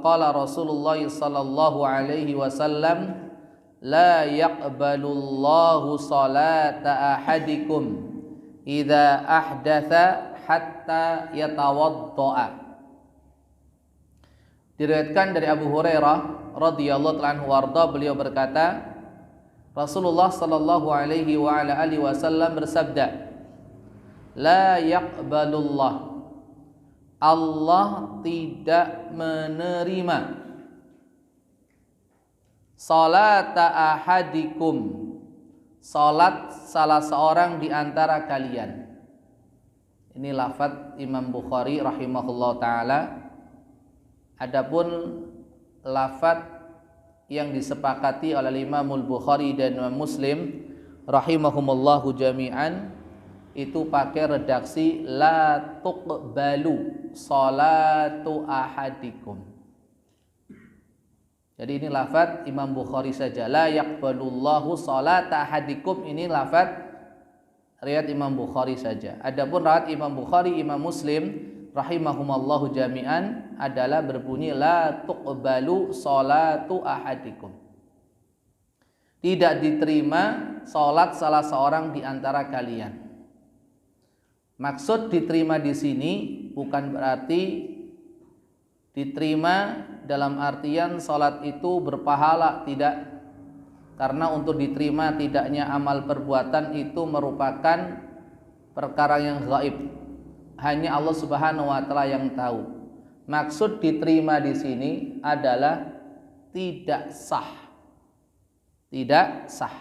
qala Rasulullah sallallahu alaihi wasallam la yaqbalullahu salata ahadikum idza ahdatsa hatta yatawaddaa. Diriwayatkan dari Abu Hurairah radhiyallahu ta'ala anhu warda, beliau berkata, Rasulullah sallallahu alaihi wa ala alihi wasallam bersabda, la yaqbalullah, Allah tidak menerima salata ahadikum, salat salah seorang di antara kalian. Ini lafaz Imam Bukhari rahimahullah taala. Adapun lafaz yang disepakati oleh Imamul Bukhari dan Imam Muslim rahimahumullahu jami'an itu pakai redaksi la tuqbalu salatu ahadikum. Jadi ini lafaz Imam Bukhari saja, la yaqbalullahu salata ahadikum, ini lafaz riwayat Imam Bukhari saja. Adapun riwayat Imam Bukhari, Imam Muslim rahimahumallahu jami'an adalah berbunyi la tuqbalu salatu ahadikum. Tidak diterima salat salah seorang di antara kalian. Maksud diterima di sini bukan berarti diterima dalam artian salat itu berpahala, tidak. Karena untuk diterima tidaknya amal perbuatan itu merupakan perkara yang gaib. Hanya Allah Subhanahu wa taala yang tahu. Maksud diterima di sini adalah tidak sah. Tidak sah.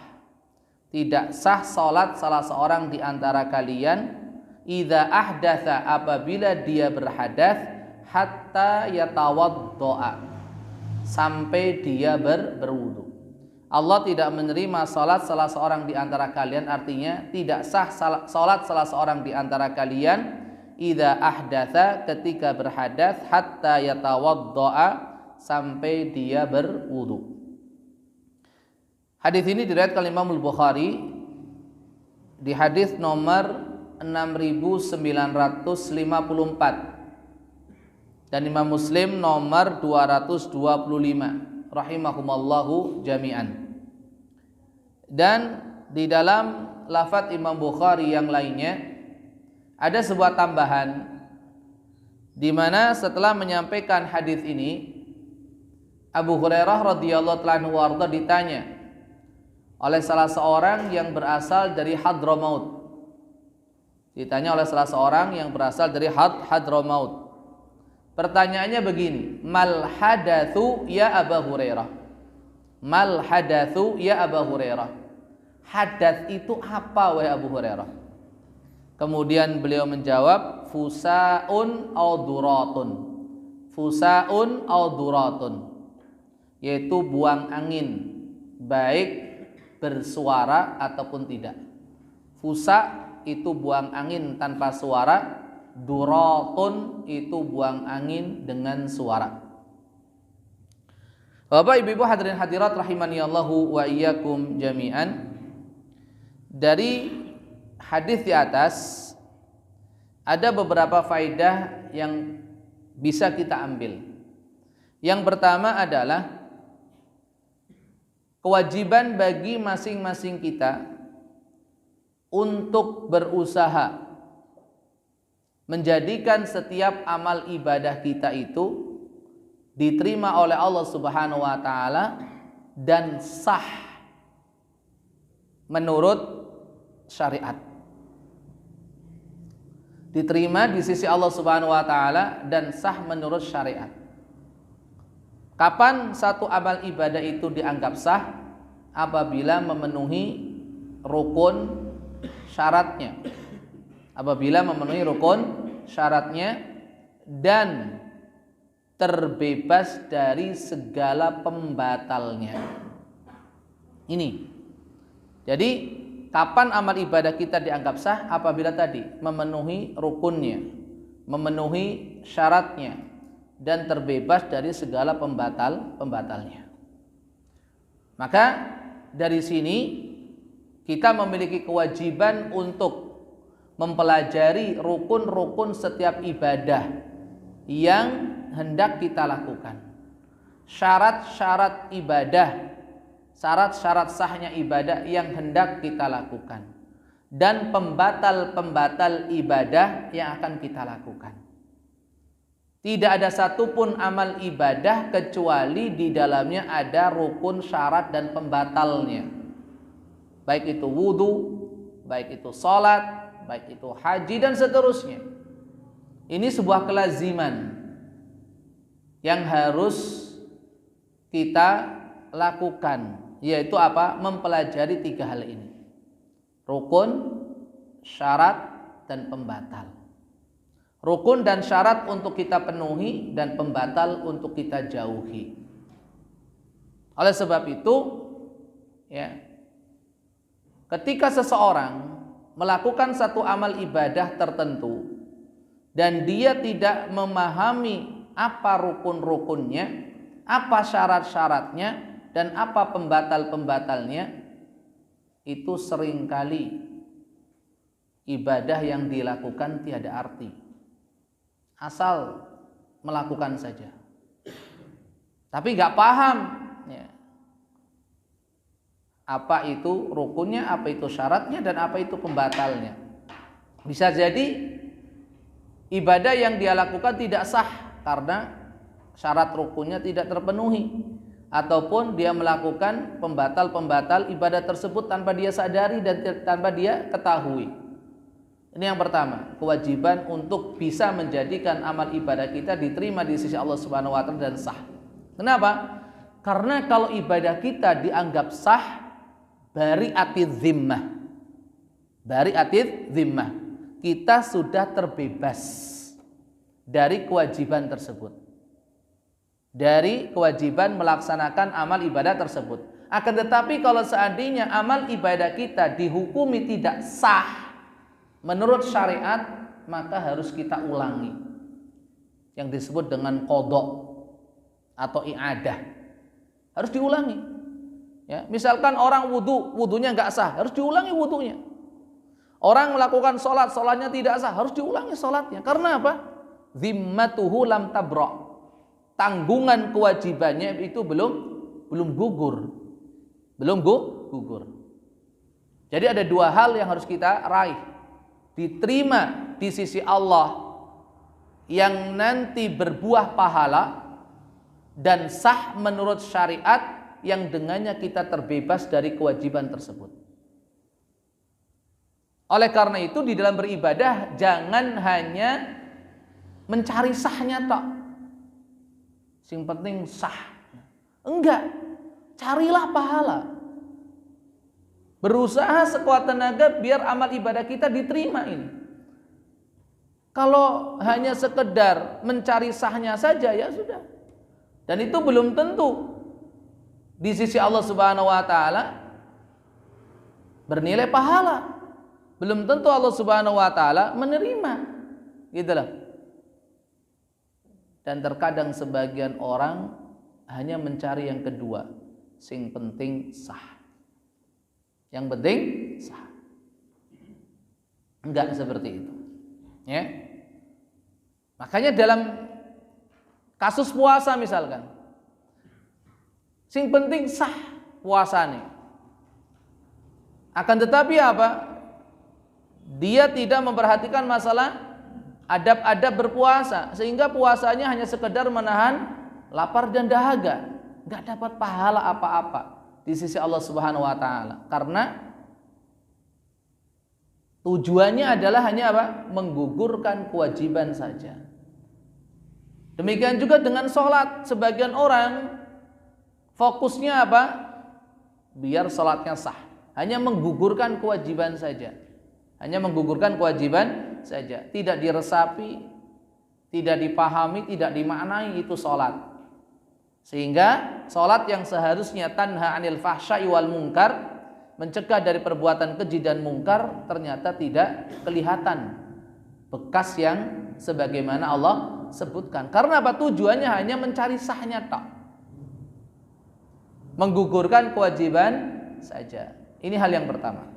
Tidak sah salat salah seorang di antara kalian idza ahdatsa, apabila dia berhadas, hatta yatawaddoa, sampai dia berwudu. Allah tidak menerima salat salah seorang di antara kalian, artinya tidak sah salat salah seorang di antara kalian idza ahdatsa, ketika berhadas, hatta yatawaddoa, sampai dia berwudu. Hadis ini diriwayatkan Imam Al-Bukhari di hadis nomor 6954 dan Imam Muslim nomor 225 rahimahumallahu jami'an. Dan di dalam lafaz Imam Bukhari yang lainnya ada sebuah tambahan, di mana setelah menyampaikan hadis ini, Abu Hurairah radhiyallahu anhu warda ditanya oleh salah seorang yang berasal dari Hadramaut. Ditanya oleh salah seorang yang berasal dari Hadramaut. Pertanyaannya begini, mal hadatsu ya Abu Hurairah? Mal hadatsu ya Abu Hurairah? Hadas itu apa wahai Abu Hurairah? Kemudian beliau menjawab, fusaun au duratun. Fusaun au duratun, yaitu buang angin, baik bersuara ataupun tidak. Fusa itu buang angin tanpa suara, duratun itu buang angin dengan suara. Bapak Ibu hadirin hadirat rahimaniyallahu wa iyyakum jami'an. Dari hadis di atas ada beberapa faedah yang bisa kita ambil. Yang pertama adalah kewajiban bagi masing-masing kita untuk berusaha menjadikan setiap amal ibadah kita itu diterima oleh Allah Subhanahu wa taala dan sah menurut syariat. Diterima di sisi Allah Subhanahu wa taala dan sah menurut syariat. Kapan satu amal ibadah itu dianggap sah? Apabila memenuhi rukun syaratnya. Apabila memenuhi rukun syaratnya dan terbebas dari segala pembatalnya. Ini. Jadi kapan amal ibadah kita dianggap sah? Apabila tadi memenuhi rukunnya, memenuhi syaratnya, dan terbebas dari segala pembatalnya. Maka dari sini kita memiliki kewajiban untuk mempelajari rukun-rukun setiap ibadah yang hendak kita lakukan. syarat-syarat ibadah, syarat-syarat sahnya ibadah yang hendak kita lakukan, dan pembatal-pembatal ibadah yang akan kita lakukan. Tidak ada satupun amal ibadah kecuali di dalamnya ada rukun, syarat, dan pembatalnya. Baik itu wudu, baik itu sholat, baik itu haji, dan seterusnya. Ini sebuah kelaziman yang harus kita lakukan, yaitu apa? Mempelajari 3 hal ini: rukun, syarat, dan pembatal. Rukun dan syarat untuk kita penuhi, dan pembatal untuk kita jauhi. Oleh sebab itu, ya, ketika seseorang melakukan satu amal ibadah tertentu dan dia tidak memahami apa rukun-rukunnya, apa syarat-syaratnya, dan apa pembatal-pembatalnya, itu seringkali ibadah yang dilakukan tiada arti. Asal melakukan saja, tapi nggak paham ya, apa itu rukunnya, apa itu syaratnya, dan apa itu pembatalnya. Bisa jadi ibadah yang dia lakukan tidak sah karena syarat rukunnya tidak terpenuhi, ataupun dia melakukan pembatal-pembatal ibadah tersebut tanpa dia sadari dan tanpa dia ketahui. Ini yang pertama, kewajiban untuk bisa menjadikan amal ibadah kita diterima di sisi Allah Subhanahu wa taala dan sah. Kenapa? Karena kalau ibadah kita dianggap sah, bari'atidz zimmah. Bari'atidz zimmah. Kita sudah terbebas dari kewajiban tersebut. Dari kewajiban melaksanakan amal ibadah tersebut. Akan tetapi kalau seandainya amal ibadah kita dihukumi tidak sah menurut syariat, maka harus kita ulangi, yang disebut dengan qadha atau i'adah. Harus diulangi ya. Misalkan orang wudunya nggak sah, harus diulangi wudunya. Orang melakukan sholat, sholatnya tidak sah, harus diulangi sholatnya. Karena apa? Zimmatuhu lam tabra. Tanggungan kewajibannya itu belum gugur. Belum gugur. Jadi ada 2 hal yang harus kita raih. Diterima di sisi Allah yang nanti berbuah pahala, dan sah menurut syariat yang dengannya kita terbebas dari kewajiban tersebut. Oleh karena itu di dalam beribadah jangan hanya mencari sahnya tok. Yang penting sah. Enggak, carilah pahala. Berusaha sekuat tenaga biar amal ibadah kita diterima ini. Kalau hanya sekedar mencari sahnya saja, ya sudah. Dan itu belum tentu di sisi Allah Subhanahu wa taala bernilai pahala. Belum tentu Allah Subhanahu wa taala menerima. Gitulah. Dan terkadang sebagian orang hanya mencari yang kedua, sing penting sah. Yang penting sah. Enggak seperti itu. Ya. Makanya dalam kasus puasa misalkan, sing penting sah puasanya. Akan tetapi apa? Dia tidak memperhatikan masalah adab-adab berpuasa, sehingga puasanya hanya sekedar menahan lapar dan dahaga, enggak dapat pahala apa-apa di sisi Allah Subhanahu wa taala, karena tujuannya adalah hanya apa? Menggugurkan kewajiban saja. Demikian juga dengan sholat, sebagian orang fokusnya apa? Biar sholatnya sah, hanya menggugurkan kewajiban saja. Hanya menggugurkan kewajiban saja, tidak diresapi, tidak dipahami, tidak dimaknai itu sholat. Sehingga sholat yang seharusnya tanha anil fahsya'i wal munkar, mencegah dari perbuatan keji dan mungkar, ternyata tidak kelihatan bekas yang sebagaimana Allah sebutkan. Karena apa? Tujuannya hanya mencari sahnya tak, menggugurkan kewajiban saja. Ini hal yang pertama.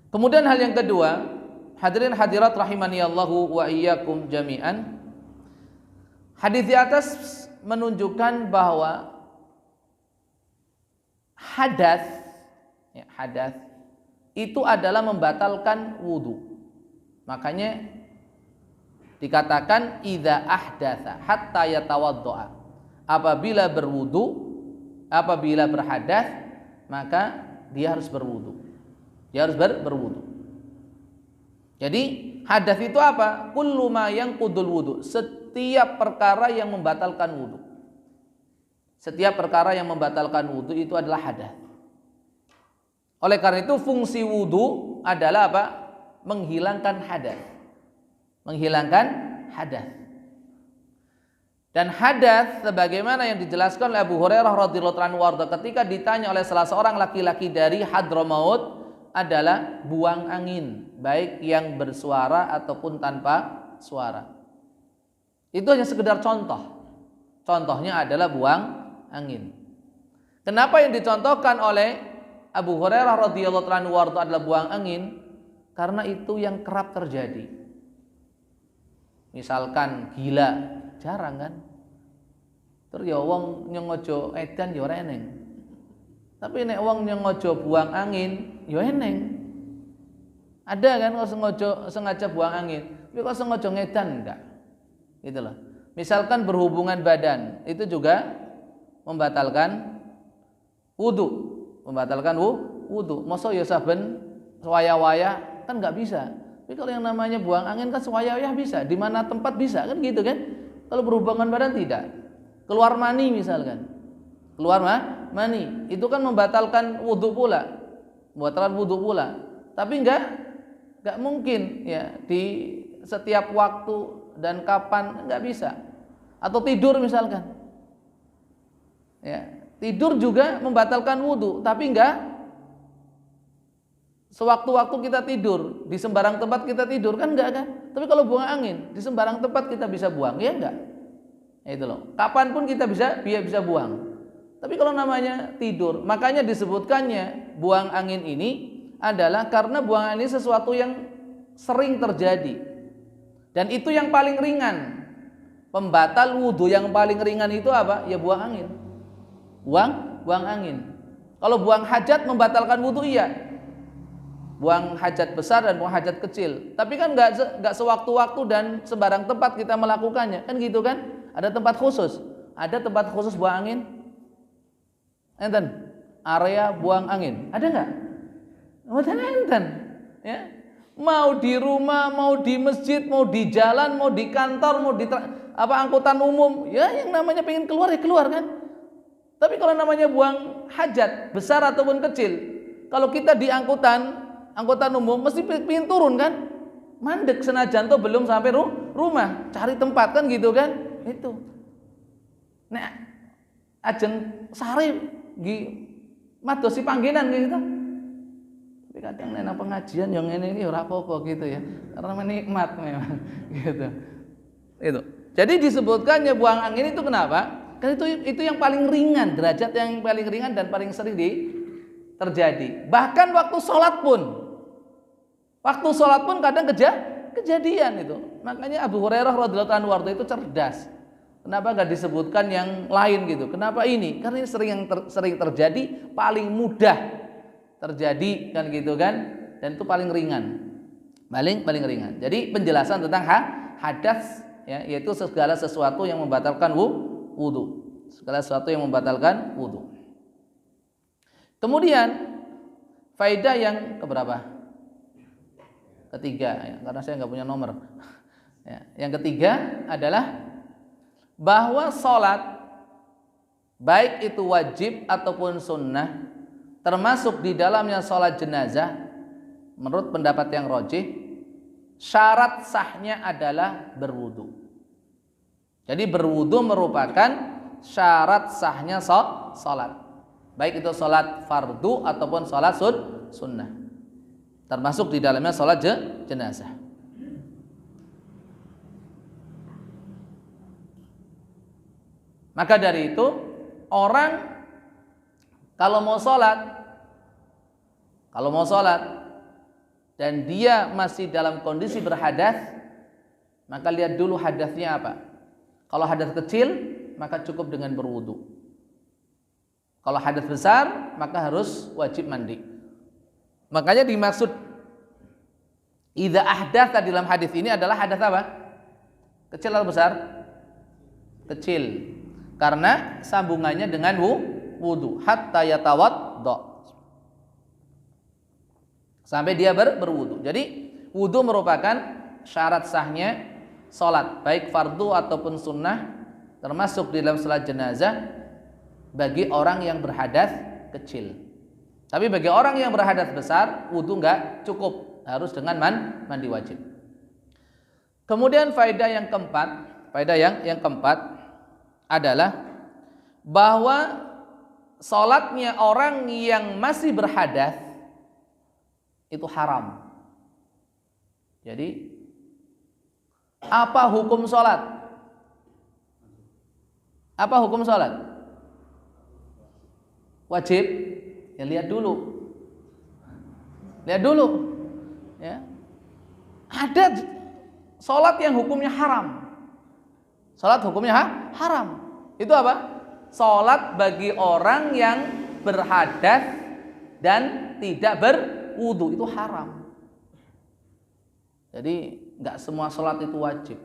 Kemudian hal yang kedua, hadirin hadirat rahimani Allahu wa iyyakum jami'an. Hadis di atas menunjukkan bahwa hadas, ya, hadas itu adalah membatalkan wudu. Makanya dikatakan idza ahdatsa hatta yatawaddoa. Apabila berwudu, apabila berhadas, maka dia harus berwudu. Dia harus berwudu. Jadi hadas itu apa? Kullu ma yanqudul wudu. Setiap perkara yang membatalkan wudu. Setiap perkara yang membatalkan wudu itu adalah hadas. Oleh karena itu fungsi wudu adalah apa? Menghilangkan hadas. Menghilangkan hadas. Dan hadas sebagaimana yang dijelaskan oleh Abu Hurairah radhiyallahu anhu ketika ditanya oleh salah seorang laki-laki dari Hadramaut adalah buang angin, baik yang bersuara ataupun tanpa suara. Itu hanya sekedar contoh. Contohnya adalah buang angin. Kenapa yang dicontohkan oleh Abu Hurairah radhiyallahu anhu adalah buang angin? Karena itu yang kerap terjadi. Misalkan gila, jarang kan? Terus ya wong nyongojo edan ya ora eneng. Tapi nek wong nyongojo buang angin ya eneng. Ada kan kalau sengaja buang angin, tapi kalau sengaja ngedan enggak. Gitu loh. Misalkan berhubungan badan, itu juga membatalkan wudu. Membatalkan wudu. Masa ya saben waya-waya kan enggak bisa. Tapi kalau yang namanya buang angin kan sewaya-waya bisa, di mana tempat bisa kan gitu kan? Kalau berhubungan badan tidak. Keluar mani misalkan. Keluar mani, itu kan membatalkan wudu pula. Membatalkan wudu pula. Tapi enggak mungkin ya di setiap waktu dan kapan enggak bisa. Atau tidur misalkan. Ya, tidur juga membatalkan wudu, tapi enggak sewaktu-waktu kita tidur, di sembarang tempat kita tidur kan enggak kan? Tapi kalau buang angin, di sembarang tempat kita bisa buang, ya enggak? Itu loh. Kapanpun kita bisa buang. Tapi kalau namanya tidur, makanya disebutkannya buang angin ini adalah karena buang angin ini sesuatu yang sering terjadi. Dan itu yang paling ringan. Pembatal wudu yang paling ringan itu apa? Ya buang angin. Buang angin. Kalau buang hajat membatalkan wudu iya. Buang hajat besar dan buang hajat kecil. Tapi kan enggak sewaktu-waktu dan sembarang tempat kita melakukannya. Kan gitu kan? Ada tempat khusus. Ada tempat khusus buang angin? Enten. Area buang angin. Ada enggak? Enten. Ya. Mau di rumah, mau di masjid, mau di jalan, mau di kantor, mau di angkutan umum, ya yang namanya pengen keluar ya keluar kan. Tapi kalau namanya buang hajat besar ataupun kecil, kalau kita di angkutan umum mesti pengen turun kan, mandek senajan tuh belum sampai rumah, cari tempat kan gitu kan. Itu nek ajeng sare nggih madosi panggenan gitu. Tapi kadang nek pengajian yang ini ora apa-apa gitu ya, karena menikmat memang gitu. Itu. Jadi disebutkannya buang angin itu kenapa? Karena itu yang paling ringan, derajat yang paling ringan dan paling sering terjadi. Bahkan waktu sholat pun kadang kejadian itu. Makanya Abu Hurairah radhiyallahu anhu itu cerdas. Kenapa enggak disebutkan yang lain gitu? Kenapa ini? Karena ini sering terjadi, paling mudah terjadi kan gitu kan, dan itu paling ringan. Paling ringan. Jadi penjelasan tentang hadas ya, yaitu segala sesuatu yang membatalkan wudu. Segala sesuatu yang membatalkan wudu. Kemudian faedah yang keberapa? Ketiga ya, karena saya nggak punya nomor. Ya, yang ketiga adalah bahwa sholat baik itu wajib ataupun sunnah, termasuk di dalamnya sholat jenazah, menurut pendapat yang rajih, syarat sahnya adalah berwudu. Jadi berwudu merupakan syarat sahnya sholat, baik itu sholat fardu ataupun sholat sunnah, termasuk di dalamnya sholat jenazah. Maka dari itu orang kalau mau sholat dan dia masih dalam kondisi berhadas, maka lihat dulu hadasnya apa. Kalau hadas kecil maka cukup dengan berwudu. Kalau hadas besar, maka harus wajib mandi. Makanya dimaksud idza ahdatsa dalam hadis ini adalah hadas apa? Kecil atau besar? Kecil. Karena sambungannya dengan wudu, hatta yatawadda. Sampai dia berwudu. Jadi wudu merupakan syarat sahnya salat, baik fardu ataupun sunnah, termasuk di dalam salat jenazah bagi orang yang berhadas kecil. Tapi bagi orang yang berhadas besar, wudu enggak cukup, harus dengan mandi wajib. Kemudian faedah yang keempat adalah bahwa salatnya orang yang masih berhadas itu haram. Jadi apa hukum salat? Apa hukum salat? Wajib? Ya lihat dulu. Ya. Ada salat yang hukumnya haram. Salat hukumnya haram. Itu apa? Salat bagi orang yang berhadas dan tidak berwudu itu haram. Jadi nggak semua salat itu wajib.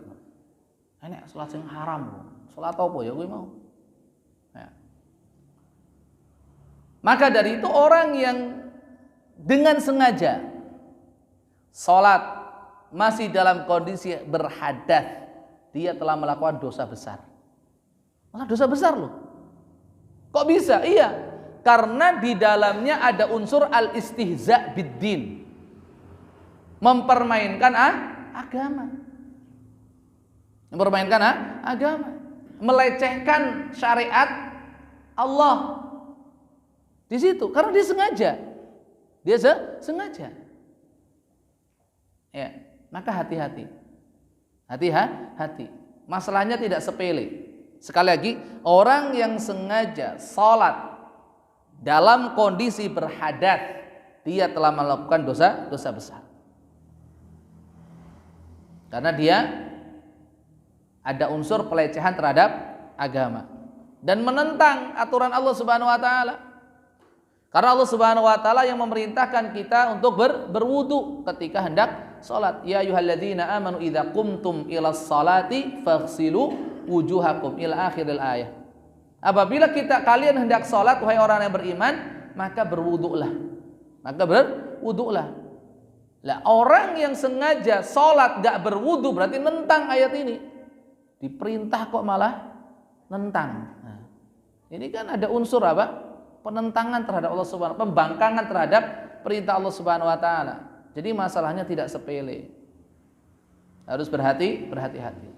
Ini salat yang haram. Salat apa ya gue mau? Ya. Maka dari itu orang yang dengan sengaja salat masih dalam kondisi berhadas, dia telah melakukan dosa besar. Malah dosa besar loh. Kok bisa? Iya, karena di dalamnya ada unsur al-istihza biddin. Mempermainkan agama. Mempermainkan agama. Melecehkan syariat Allah. Di situ, karena dia sengaja. Dia sengaja. Ya, maka hati-hati. Hati-hati. Masalahnya tidak sepele. Sekali lagi, orang yang sengaja salat dalam kondisi berhadas, dia telah melakukan dosa besar. Karena dia ada unsur pelecehan terhadap agama dan menentang aturan Allah Subhanahu wa taala. Karena Allah Subhanahu wa taala yang memerintahkan kita untuk berwudu ketika hendak salat. Ya ayyuhalladzina amanu idza qumtum ilas salati faghsilu wujuhakum ila akhiril ayah. Apabila kalian hendak salat wahai orang yang beriman, maka berwudulah. Lah orang yang sengaja salat gak berwudu berarti nentang ayat ini. Diperintah kok malah nentang. Nah, ini kan ada unsur apa? Penentangan terhadap Allah Subhanahu wa taala, pembangkangan terhadap perintah Allah Subhanahu wa taala. Jadi masalahnya tidak sepele. Harus berhati-hati.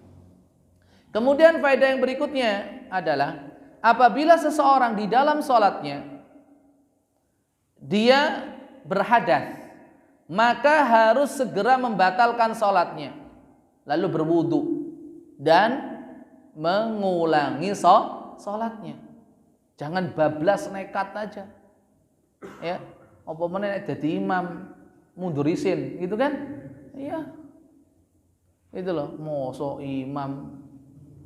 Kemudian faedah yang berikutnya adalah apabila seseorang di dalam salatnya dia berhadas, maka harus segera membatalkan salatnya, lalu berwudu dan mengulangi salatnya. Jangan bablas nekat aja. Ya, apa meneh jadi imam mundur isin, gitu kan? Iya. Itu loh, mosok imam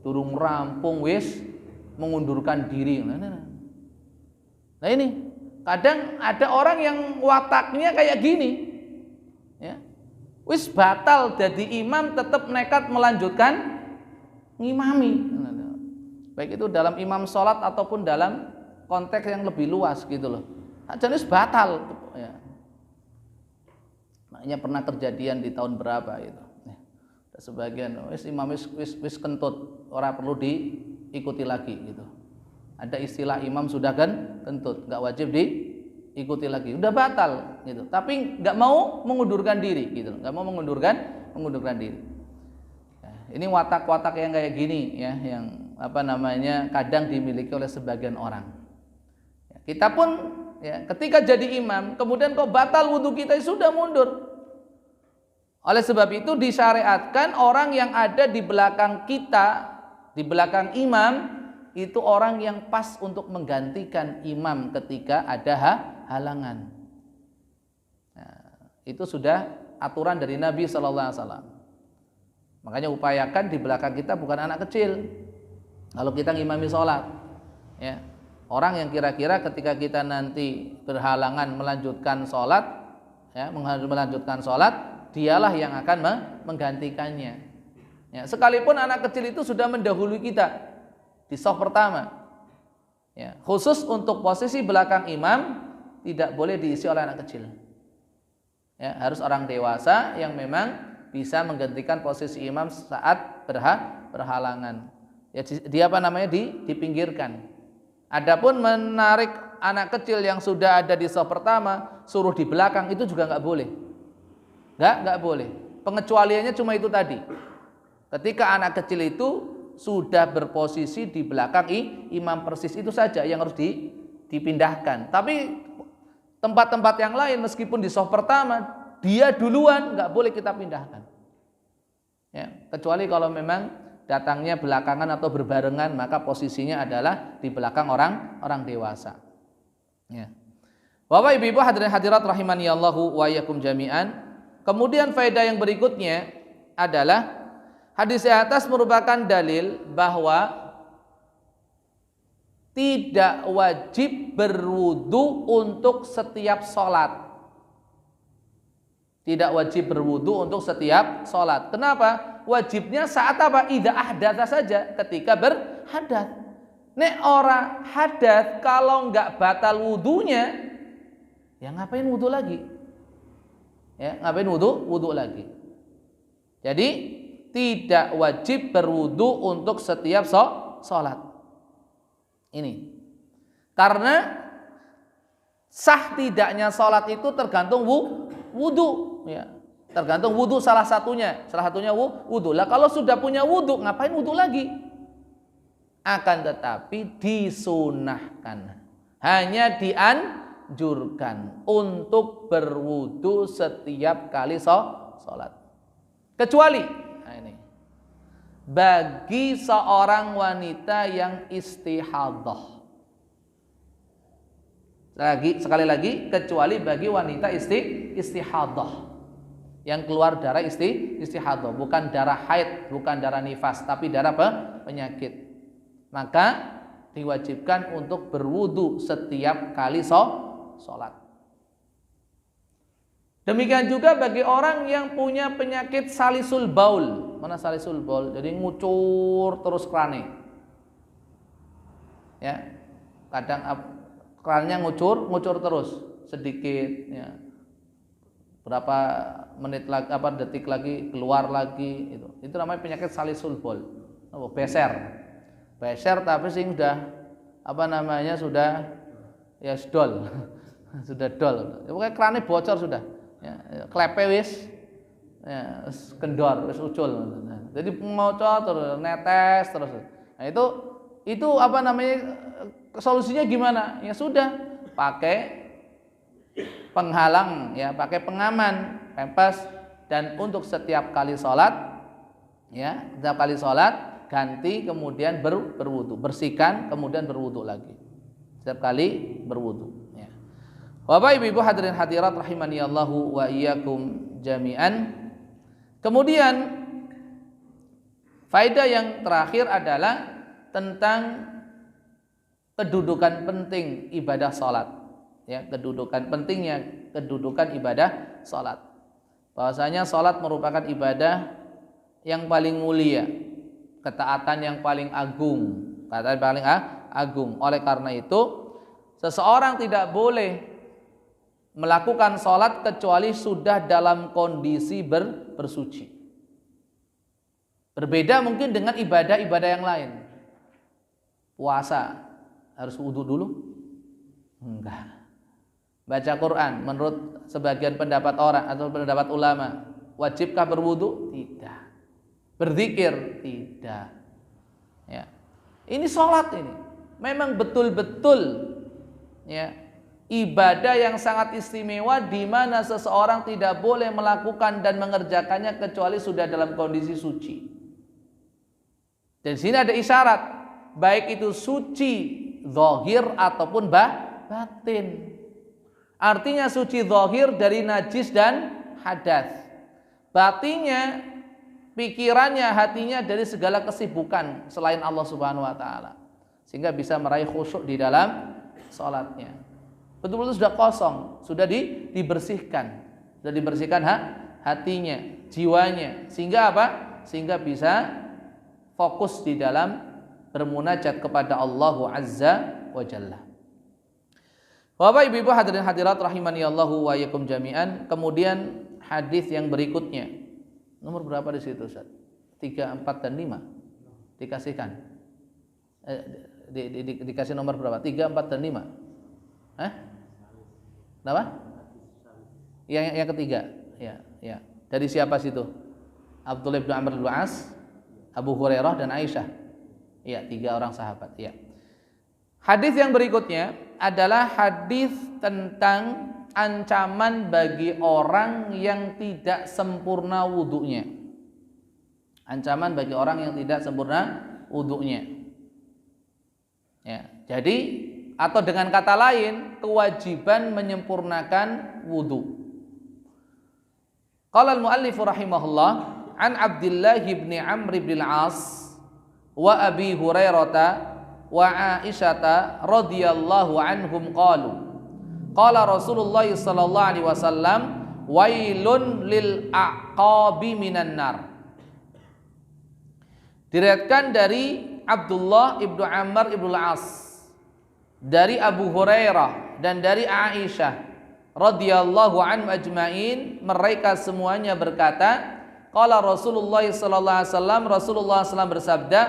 durung rampung wis mengundurkan diri. Nah ini kadang ada orang yang wataknya kayak gini, ya, wis batal jadi imam tetap nekat melanjutkan ngimami. Baik itu dalam imam sholat ataupun dalam konteks yang lebih luas gitu loh. Jadi batal. Ya. Makanya pernah kejadian di tahun berapa itu. Sebagian imam wis kentut, orang perlu diikuti lagi gitu. Ada istilah imam sudah kan kentut, nggak wajib diikuti lagi, udah batal gitu. Tapi nggak mau mengundurkan diri gitu, nggak mau mengundurkan diri. Nah, ini watak-watak yang kayak gini ya, yang kadang dimiliki oleh sebagian orang. Kita pun ya, ketika jadi imam, kemudian kok batal wudhu kita, sudah mundur. Oleh sebab itu disyariatkan orang yang ada di belakang kita, di belakang imam, itu orang yang pas untuk menggantikan imam ketika ada halangan. Nah, itu sudah aturan dari Nabi SAW. Makanya upayakan di belakang kita bukan anak kecil. Kalau kita ngimami sholat, ya, orang yang kira-kira ketika kita nanti berhalangan melanjutkan sholat, ya, melanjutkan sholat, dialah yang akan menggantikannya. Ya, sekalipun anak kecil itu sudah mendahului kita di shaf pertama, ya, khusus untuk posisi belakang imam tidak boleh diisi oleh anak kecil. Ya, harus orang dewasa yang memang bisa menggantikan posisi imam saat berhalangan. Ya, dia dipinggirkan. Adapun menarik anak kecil yang sudah ada di shaf pertama suruh di belakang itu juga nggak boleh. Nggak boleh. Pengecualiannya cuma itu tadi. Ketika anak kecil itu sudah berposisi di belakang imam persis, itu saja yang harus dipindahkan. Tapi tempat-tempat yang lain meskipun di shaf pertama dia duluan nggak boleh kita pindahkan. Ya, kecuali kalau memang datangnya belakangan atau berbarengan, maka posisinya adalah di belakang orang dewasa. Ya. Bapak Ibu hadirin hadirat rahimani Allahu wa iyyakum jami'an. Kemudian faedah yang berikutnya adalah hadis di atas merupakan dalil bahwa tidak wajib berwudu untuk setiap sholat. Tidak wajib berwudu untuk setiap sholat. Kenapa? Wajibnya saat apa? Idza ahdatsa saja, ketika berhadas. Nek ora hadas, kalau enggak batal wudunya, ya ngapain wudu lagi? Ya, ngapain wudu lagi? Jadi tidak wajib berwudu untuk setiap sholat. Ini karena sah tidaknya sholat itu tergantung wudu, ya, tergantung wudu salah satunya wudu. Lah kalau sudah punya wudu, ngapain wudu lagi? Akan tetapi disunahkan, hanya dianjurkan untuk berwudu setiap kali sholat, kecuali bagi seorang wanita yang istihadah. Sekali lagi, kecuali bagi wanita istihadah yang keluar darah istihadah, bukan darah haid, bukan darah nifas, tapi darah penyakit. Maka diwajibkan untuk berwudu setiap kali sholat. Demikian juga bagi orang yang punya penyakit salisul baul. Mana salisul baul? Jadi ngucur terus krane. Ya. Kadang krannya ngucur terus sedikit, ya. Berapa menit lagi, detik lagi keluar lagi itu. Itu namanya penyakit salisul baul. Beser tapi sing udah sudah ya dol. Sudah dol. Pokoknya krannya bocor sudah. Ya, klepe wis, ya, kendor, wis ucul. Jadi ngocor terus, netes terus. Nah itu solusinya gimana? Ya sudah, pakai penghalang, ya, pakai pengaman, pempes, dan untuk setiap kali sholat, ya, setiap kali sholat ganti kemudian berwudu, bersihkan kemudian berwudu lagi. Setiap kali berwudu. Bapak Ibu hadirin hadirat rahimani Allahu wa iyyakum jami'an. Kemudian faedah yang terakhir adalah tentang kedudukan penting ibadah salat. Ya, kedudukan ibadah salat. Bahwasanya salat merupakan ibadah yang paling mulia, ketaatan yang paling agung, Oleh karena itu, seseorang tidak boleh melakukan sholat kecuali sudah dalam kondisi bersuci. Berbeda mungkin dengan ibadah-ibadah yang lain. Puasa harus wudu dulu? Enggak. Baca Quran menurut sebagian pendapat orang atau pendapat ulama, wajibkah berwudu? Tidak. Berzikir? Tidak. Ya. Ini sholat ini. Memang betul-betul, ya, ibadah yang sangat istimewa di mana seseorang tidak boleh melakukan dan mengerjakannya kecuali sudah dalam kondisi suci. Dan di sini ada isyarat, baik itu suci zahir ataupun batin. Artinya suci zahir dari najis dan hadas. Batinnya pikirannya, hatinya dari segala kesibukan selain Allah Subhanahu wa taala, sehingga bisa meraih khusyuk di dalam salatnya. Betul-betul sudah kosong, sudah dibersihkan. Sudah dibersihkan hatinya, jiwanya, sehingga apa? Sehingga bisa fokus di dalam bermunajat kepada Allah Azza wa Jalla. Bapak Ibu hadirin hadirat rahimani Allahu wa iyyakum jami'an. Kemudian hadis yang berikutnya. Nomor berapa di situ, Ustaz? 3, 4 dan 5. Dikasihkan. Dikasih nomor berapa? 3, 4 dan 5. Kenapa? Yang ketiga. Ya. Dari siapa situ? Abdullah bin Amr bin As, Abu Hurairah dan Aisyah. Ya, 3 orang sahabat. Ya. Hadis yang berikutnya adalah hadis tentang ancaman bagi orang yang tidak sempurna wudunya. Ancaman bagi orang yang tidak sempurna wudunya. Ya, jadi atau dengan kata lain kewajiban menyempurnakan wudu. Qala al-muallif rahimahullah an Abdullah bin Amr bin Al-As wa Abi Hurairah wa Aisyata radhiyallahu anhum qalu qala Rasulullah sallallahu alaihi wasallam wailun lil aqabi minan nar. Diriwayatkan dari Abdullah ibnu Amr ibnu Al-As, dari Abu Hurairah dan dari Aisyah radhiyallahu anhum ajmain, mereka semuanya berkata qala Rasulullah sallallahu alaihi wasallam, Rasulullah SAW bersabda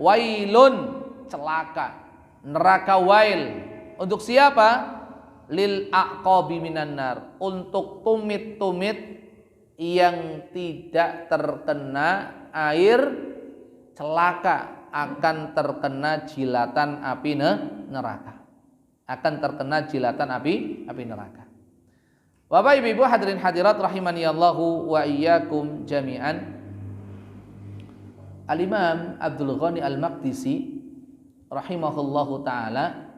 wailun, celaka, neraka wail. Untuk siapa? Lil aqabi minan nar, untuk tumit-tumit yang tidak terkena air, celaka, akan terkena jilatan api neraka. Akan terkena jilatan api neraka. Bapak Ibu hadirin hadirat rahimani Allahu wa iyyakum jami'an. Al-Imam Abdul Ghani Al-Maqdisi rahimahullahu taala,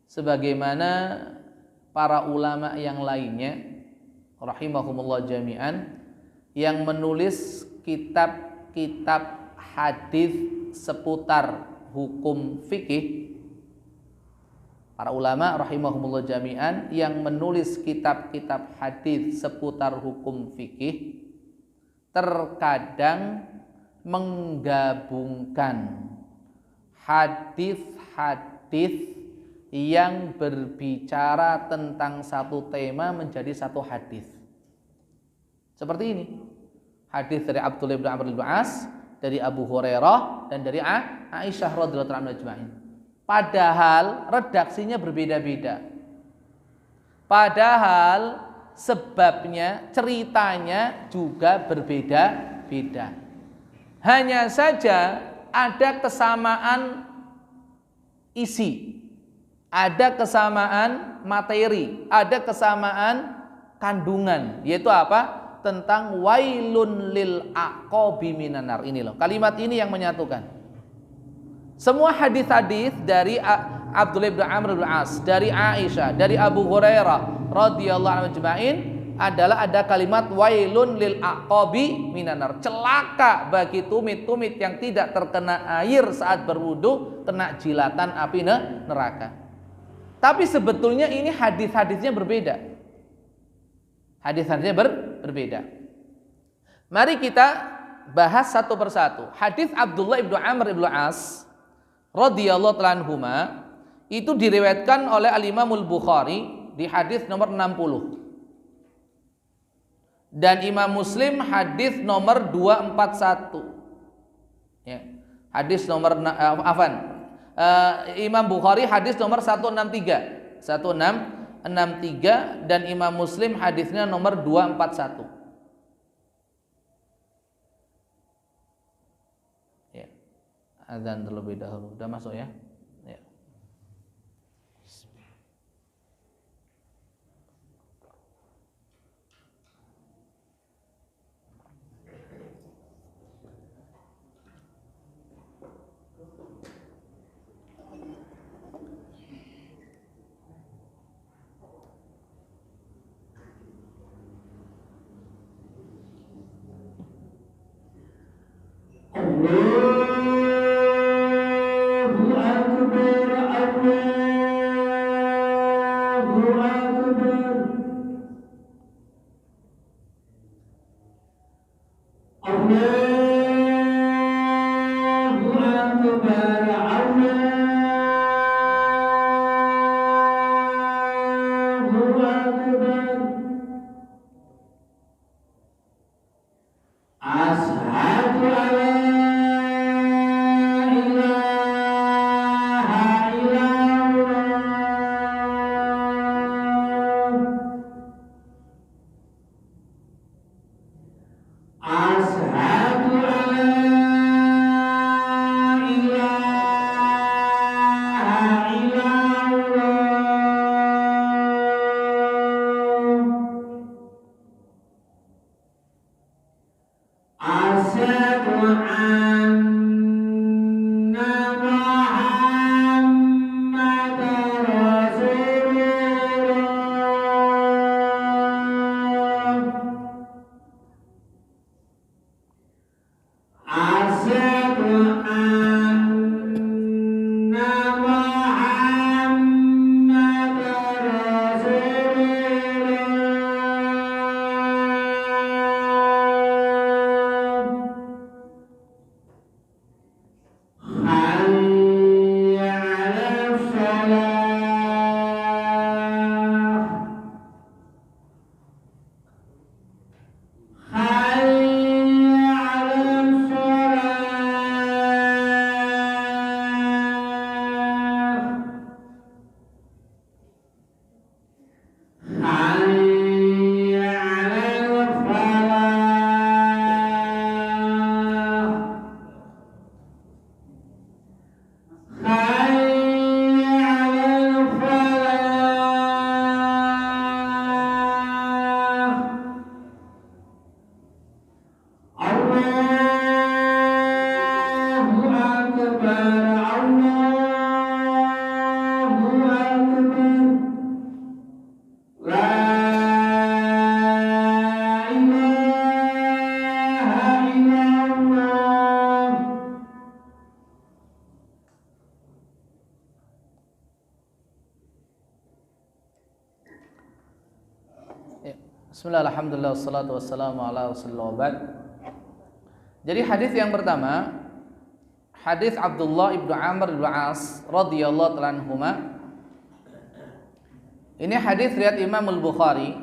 sebagaimana para ulama yang lainnya rahimahumullah jami'an, yang menulis kitab-kitab hadis seputar hukum fikih, para ulama rahimahumullah jami'an yang menulis kitab-kitab hadis seputar hukum fikih terkadang menggabungkan hadis-hadis yang berbicara tentang satu tema menjadi satu hadis. Seperti ini. Hadis dari Abdullah bin Amr bin As, dari Abu Hurairah dan dari Aisyah radhiyallahu anha ajma'in. Padahal redaksinya berbeda-beda. Padahal sebabnya, ceritanya juga berbeda-beda. Hanya saja ada kesamaan isi, ada kesamaan materi, ada kesamaan kandungan, yaitu apa? Tentang wailun lil aqabi minan nar. Ini loh, kalimat ini yang menyatukan. Semua hadis-hadis dari Abdullah bin Amr bin As, dari Aisyah, dari Abu Hurairah radhiyallahu anhu ajma'in adalah ada kalimat wailun lil aqabi minan nar. Celaka bagi tumit-tumit yang tidak terkena air saat berwudu, kena jilatan api neraka. Tapi sebetulnya ini hadis-hadisnya berbeda. Hadis-hadisnya berbeda. Mari kita bahas satu persatu. Hadis Abdullah bin Amr bin As radhiyallahu ta'ala anhuma itu diriwayatkan oleh Al-Imam Al-Bukhari di hadis nomor 60. Dan Imam Muslim hadis nomor 241. Ya. Hadis nomor Imam Bukhari hadis nomor 163. 1663 dan Imam Muslim hadisnya nomor 241. Azan terlebih dahulu. Udah masuk ya? Ya. Bismillah, alhamdulillah, wassalatu wassalamu ala rasulillah. Jadi hadis yang pertama, hadis Abdullah ibnu Amr ibnu As radhiyallahu ta'ala anhuma. Ini hadis riwayat Imam Al-Bukhari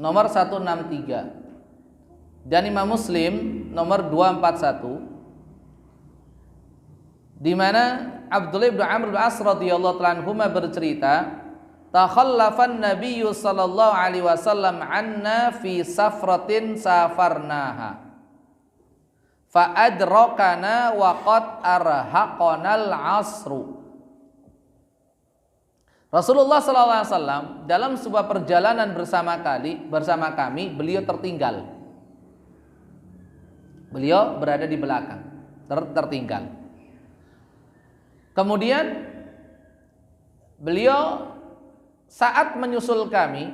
nomor 163 dan Imam Muslim nomor 241, di mana Abdullah ibnu Amr ibnu As radhiyallahu ta'ala anhuma bercerita, takhallafan nabiyyu sallallahu alaihi wasallam anna fi safratin safarnaha fa adrakana wa qad arhaqanal asru. Rasulullah sallallahu alaihi wasallam dalam sebuah perjalanan bersama kami, beliau tertinggal. Beliau berada di belakang, tertinggal. Kemudian beliau saat menyusul kami,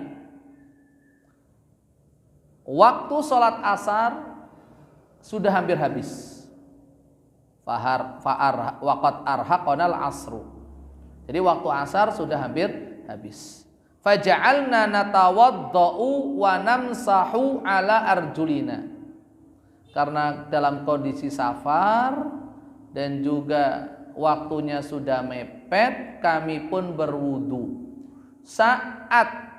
waktu sholat asar sudah hampir habis. Waqad arhaqanal asru. Jadi waktu asar sudah hampir habis. Faja'alna natawaddau wa namsahu ala arjulina. Karena dalam kondisi safar dan juga waktunya sudah mepet, kami pun berwudu. Saat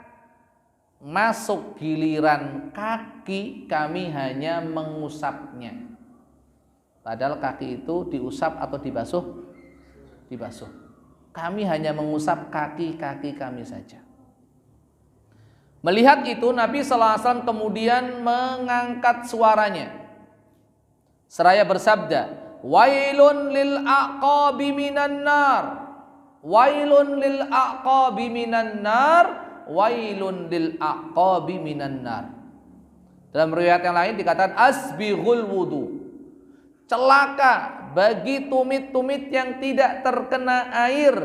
masuk giliran kaki, kami hanya mengusapnya. Padahal kaki itu diusap atau dibasuh? Dibasuh. Kami hanya mengusap kaki-kaki kami saja. Melihat itu, Nabi sallallahu alaihi wasallam kemudian mengangkat suaranya seraya bersabda, "Wailun lil aqabi minan nar. Wailun lil aqabi minan nar, wailun lil aqabi minan nar." Dalam riwayat yang lain dikatakan asbighul wudu. Celaka bagi tumit-tumit yang tidak terkena air,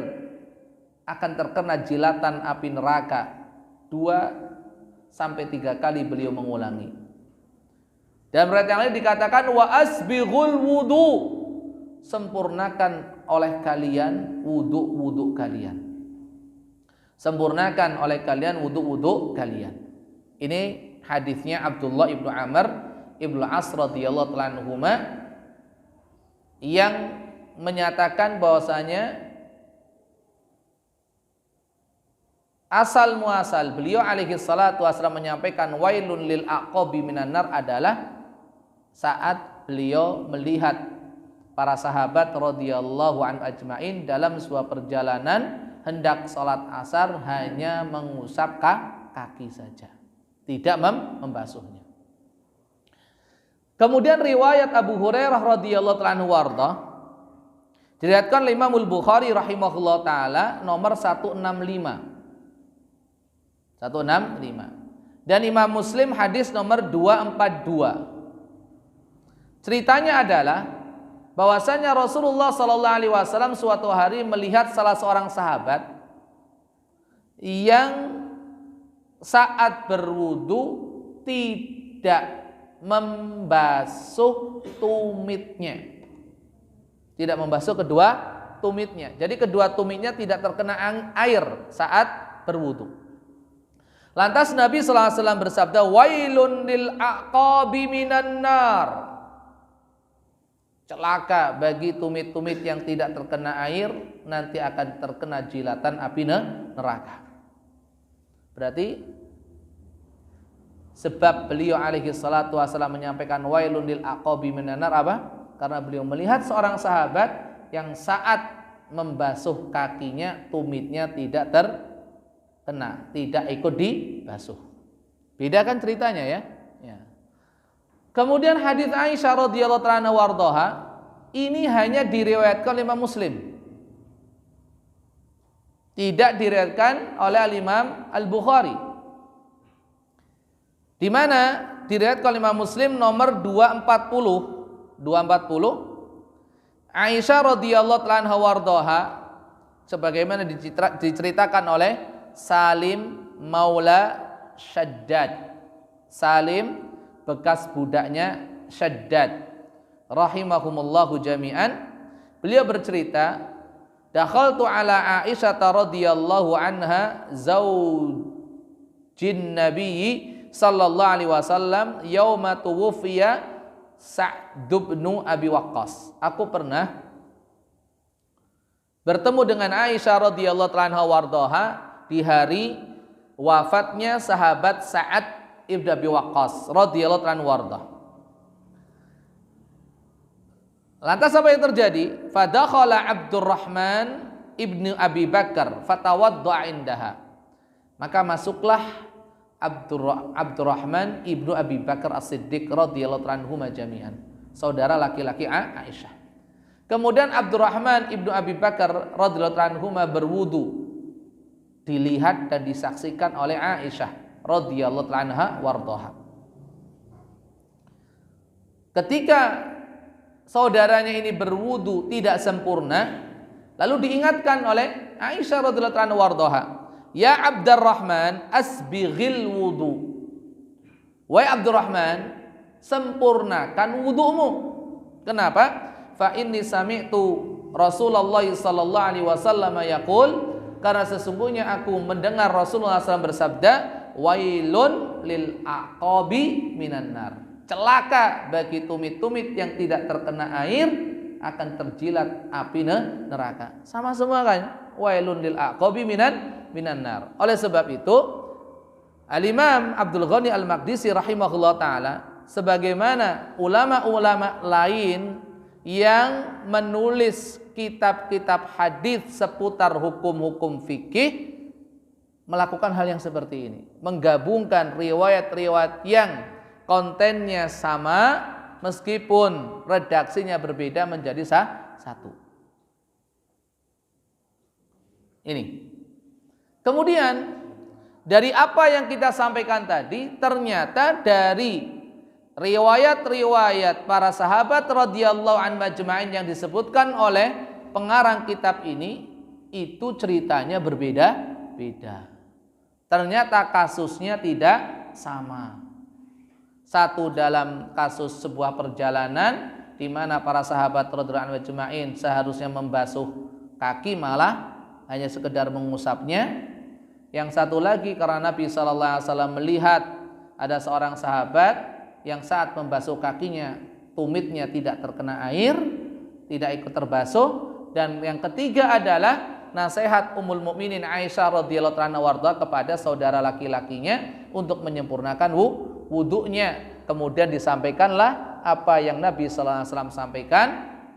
akan terkena jilatan api neraka. 2-3 kali beliau mengulangi. Dalam riwayat yang lain dikatakan wa asbighul wudu. Sempurnakan oleh kalian wudu kalian. Sempurnakan oleh kalian wudu kalian. Ini hadisnya Abdullah ibnu Amr ibnu As radhiyallahu ta'ala anhuma, yang menyatakan bahwasanya asal muasal beliau alaihi salatu wasallam menyampaikan wailun lil aqabi minan nar adalah saat beliau melihat para sahabat radhiyallahu anhu ajmain dalam sebuah perjalanan hendak sholat asar hanya mengusap kaki saja, tidak membasuhnya. Kemudian riwayat Abu Hurairah radhiyallahu anhu warda, Diriwayatkan oleh Imam Al-Bukhari rahimahullah taala nomor 165. 165. Dan Imam Muslim hadis nomor 242. Ceritanya adalah bahwasanya Rasulullah sallallahu alaihi wasallam suatu hari melihat salah seorang sahabat yang saat berwudu tidak membasuh tumitnya. Tidak membasuh kedua tumitnya. Jadi kedua tumitnya tidak terkena air saat berwudu. Lantas Nabi sallallahu alaihi wasallam bersabda, "Wailun lil aqabi minan nar." Celaka bagi tumit-tumit yang tidak terkena air, nanti akan terkena jilatan api neraka. Berarti sebab beliau alaihi salatu wasallam menyampaikan wailun lil aqabi minan nar apa? Karena beliau melihat seorang sahabat yang saat membasuh kakinya tumitnya tidak terkena, tidak ikut dibasuh. Beda kan ceritanya ya? Kemudian hadis Aisyah radhiyallahu anha wardoha ini hanya diriwayatkan oleh Imam Muslim, tidak diriwayatkan oleh Imam Al-Bukhari, di mana diriwayatkan oleh Imam Muslim nomor 240. Aisyah radhiyallahu anha wardoha sebagaimana diceritakan oleh Salim Maula Shaddad. Salim bekas budaknya Syaddad rahimahumullahu jami'an. Beliau bercerita, dakhaltu ala Aisyah radhiyallahu anha zaujin Nabi sallallahu alaihi wasallam yauma tuwfiya Sa'd bin Abi Waqqas. Aku pernah bertemu dengan Aisyah radhiyallahu anha wardoha di hari wafatnya sahabat Sa'ad Ibn Abi Waqqas radhiyallahu anhu warda. Lantas apa yang terjadi? Fadakhala Abdurrahman ibnu Abi Bakar fatawadda'a indaha. Maka masuklah Abdurrahman ibnu Abi Bakar As-Siddiq radhiyallahu anhu jami'an, saudara laki-laki Aisyah. Kemudian Abdurrahman ibnu Abi Bakar radhiyallahu anhu berwudu, dilihat dan disaksikan oleh Aisyah radhiyallahu anha wardoha. Ketika saudaranya ini berwudu tidak sempurna, lalu diingatkan oleh Aisyah radhiyallahu anha wardoha, "Ya Abdurrahman, asbighil wudu." Wahai Abdurrahman, sempurnakan wudumu. Kenapa? Fa inni sami'tu Rasulullah sallallahu alaihi wasallam yaqul, karena sesungguhnya aku mendengar Rasulullah SAW bersabda, wailun lil aqabi minan nar. Celaka bagi tumit-tumit yang tidak terkena air akan terjilat api neraka. Sama semua kan? Wailun lil aqabi minan nar. Oleh sebab itu, Al-Imam Abdul Ghani Al-Maqdisi rahimahullah taala sebagaimana ulama-ulama lain yang menulis kitab-kitab hadis seputar hukum-hukum fikih melakukan hal yang seperti ini, menggabungkan riwayat-riwayat yang kontennya sama meskipun redaksinya berbeda menjadi satu. Ini. Kemudian dari apa yang kita sampaikan tadi, ternyata dari riwayat-riwayat para sahabat radhiyallahu anhum ajma'in yang disebutkan oleh pengarang kitab ini, itu ceritanya berbeda-beda. Ternyata kasusnya tidak sama. Satu dalam kasus sebuah perjalanan di mana para sahabat radhiyallahu anhum ajma'in seharusnya membasuh kaki, malah hanya sekedar mengusapnya. Yang satu lagi karena Nabi sallallahu alaihi wasallam melihat ada seorang sahabat yang saat membasuh kakinya tumitnya tidak terkena air, tidak ikut terbasuh. Dan yang ketiga adalah nasihat Ummul Mukminin Aisyah radhiyallahu anha warda kepada saudara laki-lakinya untuk menyempurnakan wudunya. Kemudian disampaikanlah apa yang Nabi sallallahu alaihi wasallam sampaikan,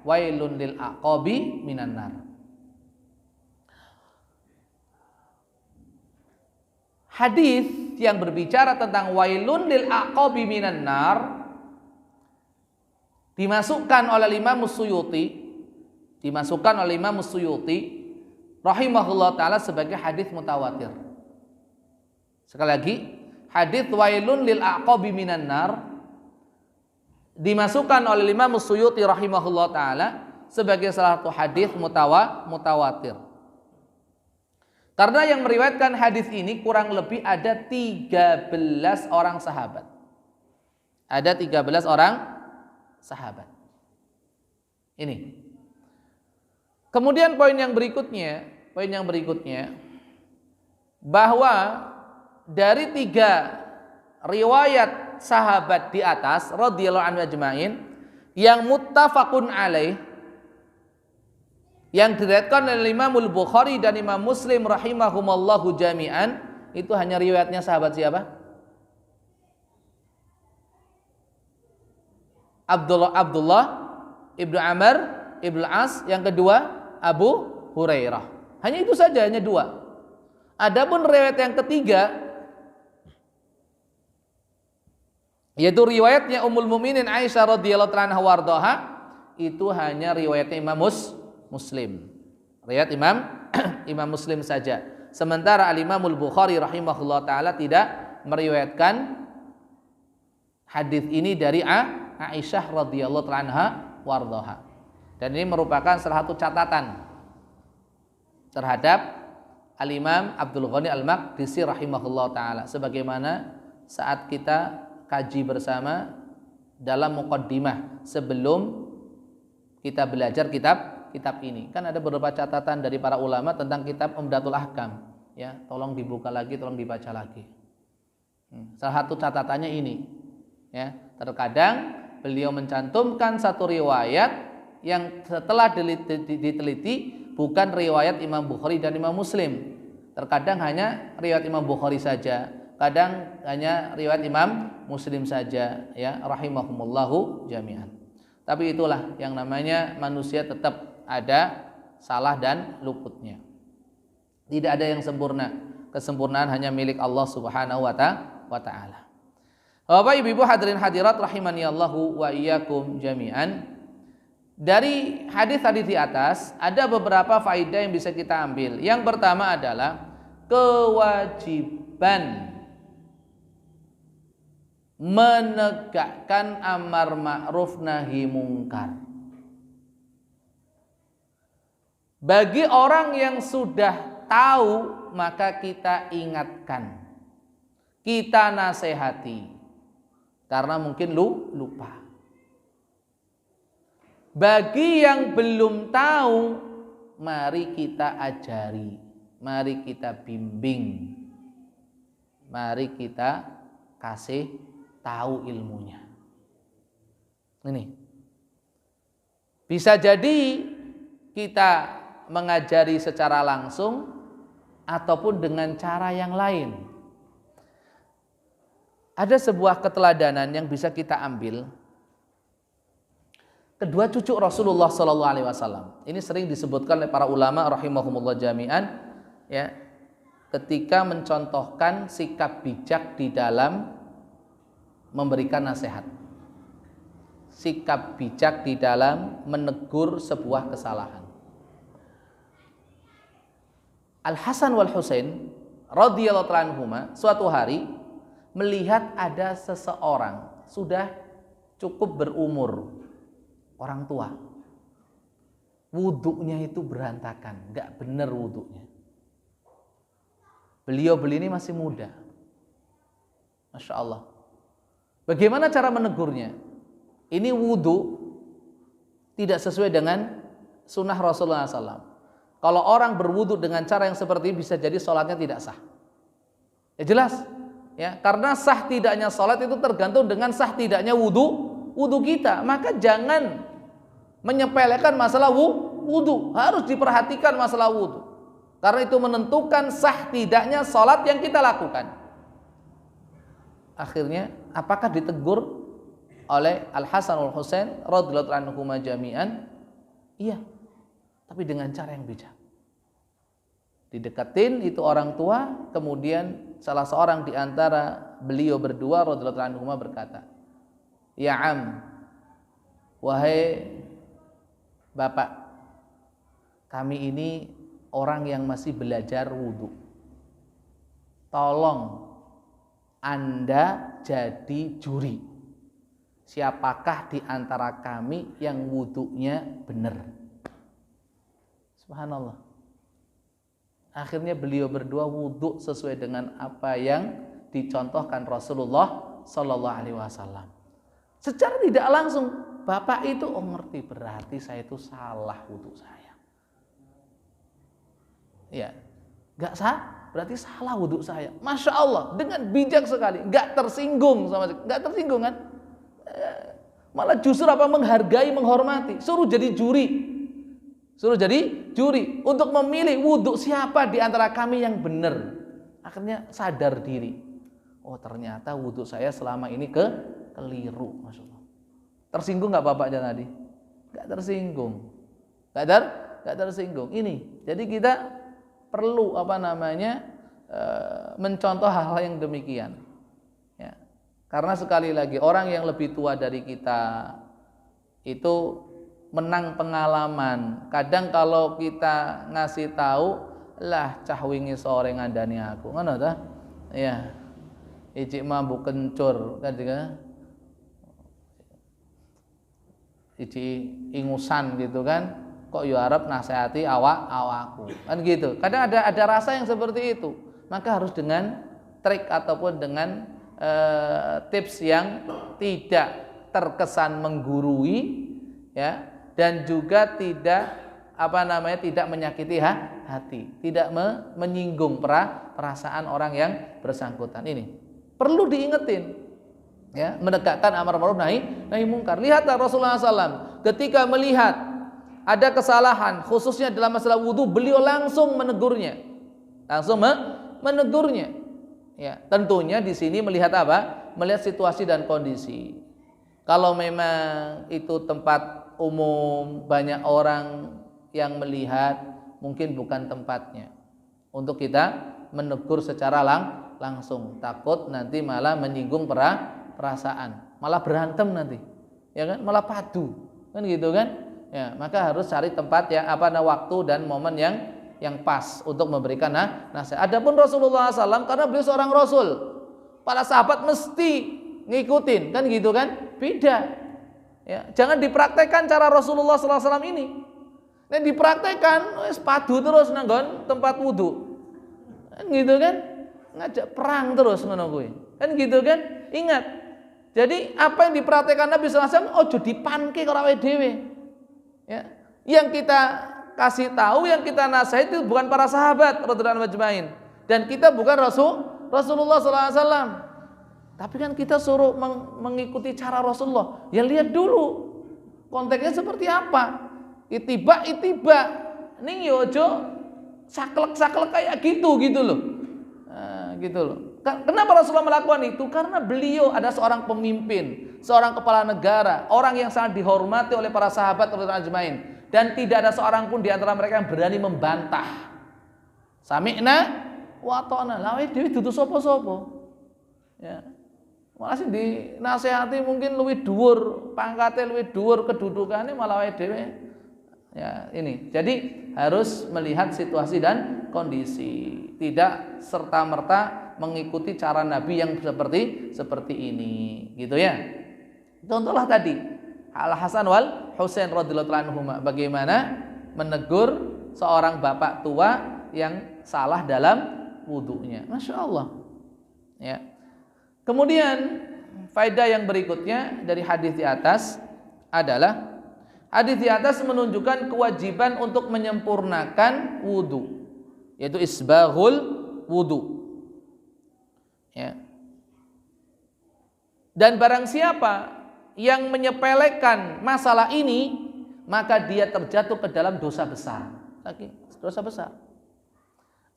wailun lil aqabi minan nar. Hadis yang berbicara tentang wailun lil aqabi minan nar dimasukkan oleh Imam Suyuti dimasukkan oleh Imam Suyuti rahimahullah taala sebagai hadis mutawatir. Sekali lagi, hadis wailun lil aqabi minan nar dimasukkan oleh Imam Suyuti rahimahullah taala sebagai salah satu hadis mutawatir. Karena yang meriwayatkan hadis ini kurang lebih ada 13 orang sahabat. Ada 13 orang sahabat. Ini. Kemudian poin yang berikutnya bahwa dari 3 riwayat sahabat di atas radhiyallahu anhu ajmain yang muttafaqun alaih, yang diriwayatkan oleh Imam Bukhari dan Imam Muslim rahimahumallahu jami'an, itu hanya riwayatnya sahabat siapa? Abdullah Ibnu Amr Ibnu As, yang kedua Abu Hurairah. Hanya itu saja, hanya 2. Adapun riwayat yang ketiga, yaitu riwayatnya Ummul Mukminin Aisyah radhiyallahu anha wardaha, itu hanya riwayatnya Imam Muslim. Riwayat Imam Muslim saja. Sementara Al-Imamul Bukhari rahimahullah taala tidak meriwayatkan hadis ini dari Aisyah radhiyallahu anha wardaha. Dan ini merupakan salah satu catatan terhadap Al-Imam Abdul Ghani Al-Maqdisi rahimahullah taala, sebagaimana saat kita kaji bersama dalam muqaddimah sebelum kita belajar kitab ini. Kan ada beberapa catatan dari para ulama tentang kitab Umdatul Ahkam, ya, tolong dibuka lagi, tolong dibaca lagi. Salah satu catatannya ini, ya, terkadang beliau mencantumkan satu riwayat yang setelah diteliti bukan riwayat Imam Bukhari dan Imam Muslim. Terkadang hanya riwayat Imam Bukhari saja, kadang hanya riwayat Imam Muslim saja, ya, rahimahumullahu jami'an. Tapi itulah yang namanya manusia, tetap ada salah dan luputnya. Tidak ada yang sempurna. Kesempurnaan hanya milik Allah Subhanahu wa taala. Bapak Ibu hadirin hadirat rahimani Allahu wa iyyakum jami'an. Dari hadis-hadis di atas ada beberapa faedah yang bisa kita ambil. Yang pertama adalah kewajiban menegakkan amar ma'ruf nahi mungkar. Bagi orang yang sudah tahu, maka kita ingatkan, kita nasihati, karena mungkin lupa. Bagi yang belum tahu, mari kita ajari, mari kita bimbing, mari kita kasih tahu ilmunya. Ini bisa jadi kita mengajari secara langsung ataupun dengan cara yang lain. Ada sebuah keteladanan yang bisa kita ambil. Kedua cucu Rasulullah SAW. Ini sering disebutkan oleh para ulama rahimahumullah jami'an, ya, ketika mencontohkan sikap bijak di dalam memberikan nasihat, sikap bijak di dalam menegur sebuah kesalahan. Al Hasan wal Husain radhiyallahu anhuma suatu hari melihat ada seseorang sudah cukup berumur, orang tua, wudhunya itu berantakan, nggak benar wudhunya. Beliau ini masih muda, masya Allah. Bagaimana cara menegurnya? Ini wudhu tidak sesuai dengan sunnah Rasulullah SAW. Kalau orang berwudhu dengan cara yang seperti ini, bisa jadi sholatnya tidak sah. Ya jelas, ya, karena sah tidaknya sholat itu tergantung dengan sah tidaknya wudhu kita. Maka jangan menyepelekan masalah wudhu, harus diperhatikan masalah wudhu, karena itu menentukan sah tidaknya sholat yang kita lakukan. Akhirnya apakah ditegur oleh Al Hasan wal Husain radhiyallahu anhuma jami'an? Iya, tapi dengan cara yang bijak. Dideketin itu orang tua, kemudian salah seorang di antara beliau berdua radhiyallahu anhuma berkata, "Ya am, wahai bapak, kami ini orang yang masih belajar wudhu. Tolong Anda jadi juri. Siapakah di antara kami yang wudhunya benar? Subhanallah. Akhirnya beliau berdua wudhu sesuai dengan apa yang dicontohkan Rasulullah Sallallahu Alaihi Wasallam. Secara tidak langsung bapak itu ngerti, berarti saya itu salah wudhu saya. Ya, nggak sah, berarti salah wudhu saya. Masya Allah, dengan bijak sekali, nggak tersinggung sama sekali, nggak tersinggung kan? Malah justru menghargai, menghormati, suruh jadi juri. Suruh jadi juri untuk memilih wudhu siapa di antara kami yang benar. Akhirnya sadar diri. Oh ternyata wudhu saya selama ini keliru. Masya Allah. Tersinggung nggak bapaknya tadi? Nggak tersinggung. Nggak tersinggung. Ini. Jadi kita perlu mencontoh hal-hal yang demikian. Ya. Karena sekali lagi orang yang lebih tua dari kita itu menang pengalaman. Kadang kalau kita ngasih tahu, lah cah wingi sore ngandani aku, ngono ta? Ya. Ijik mambu kencur kan juga. Ijik ingusan gitu kan. Kok yo arep nasihati awakku. Kan gitu. Kadang ada rasa yang seperti itu. Maka harus dengan trik ataupun dengan tips yang tidak terkesan menggurui, ya. Dan juga tidak tidak menyakiti hati, tidak menyinggung perasaan orang yang bersangkutan. Ini perlu diingetin, ya, menegakkan amar ma'ruf nahi munkar. Lihatlah Rasulullah SAW ketika melihat ada kesalahan, khususnya dalam masalah wudhu, beliau langsung menegurnya, Ya, tentunya di sini melihat apa? Melihat situasi dan kondisi. Kalau memang itu tempat umum, banyak orang yang melihat, mungkin bukan tempatnya untuk kita menegur secara langsung. Takut nanti malah menyinggung perasaan, malah berantem nanti, ya kan? Malah padu, kan gitu kan? Ya, maka harus cari tempat ya, waktu dan momen yang pas untuk memberikan nasihat. Adapun Rasulullah SAW, karena beliau seorang Rasul, para sahabat mesti ngikutin, kan gitu kan? Beda. Ya, jangan dipraktekkan cara Rasulullah SAW ini. Nek dipraktekkan, padu terus nanggon tempat wudhu, kan gitu kan? Ngajak perang terus ngono kuwi, kan gitu kan? Ingat, jadi apa yang dipraktekkan Nabi SAW, ojo dipanke karo awake dhewe. Ya, yang kita kasih tahu, yang kita nasihat itu bukan para sahabat radhiyallahu anhum, dan kita bukan Rasulullah SAW. Tapi kan kita suruh mengikuti cara Rasulullah. Ya lihat dulu konteksnya seperti apa. Itiba. Ning yo ojo saklek kayak gitu loh. Nah, gitu loh. Kenapa Rasulullah melakukan itu? Karena beliau ada seorang pemimpin, seorang kepala negara, orang yang sangat dihormati oleh para sahabat radhiyallahu anhum, dan tidak ada seorang pun di antara mereka yang berani membantah. Sami'na wa ata'na. Lah dhewe dudu sapa-sapa. Ya. Malah sing dinasehati mungkin luwih dhuwur, pangkate luwih dhuwur, kedudukane malah wae dhewe. Ya, ini. Jadi harus melihat situasi dan kondisi. Tidak serta-merta mengikuti cara Nabi yang seperti ini, gitu ya. Contohlah tadi Al Hasan wal Husain radhiyallahu anhum, bagaimana menegur seorang bapak tua yang salah dalam wudunya. Masya Allah. Ya. Kemudian faedah yang berikutnya dari hadis di atas adalah hadis di atas menunjukkan kewajiban untuk menyempurnakan wudu, yaitu isbaghul wudu. Ya. Dan barang siapa yang menyepelekan masalah ini, maka dia terjatuh ke dalam dosa besar. Dosa besar.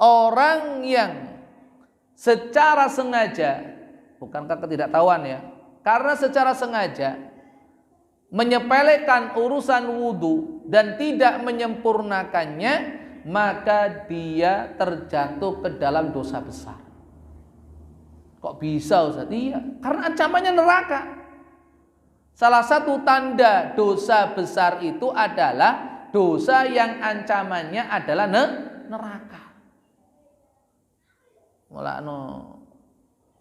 Orang yang secara sengaja, bukankah ketidaktahuan ya, karena secara sengaja menyepelekan urusan wudu dan tidak menyempurnakannya, maka dia terjatuh ke dalam dosa besar. Kok bisa Ustaz? Iya, karena ancamannya neraka. Salah satu tanda dosa besar itu adalah dosa yang ancamannya adalah neraka. Mulakno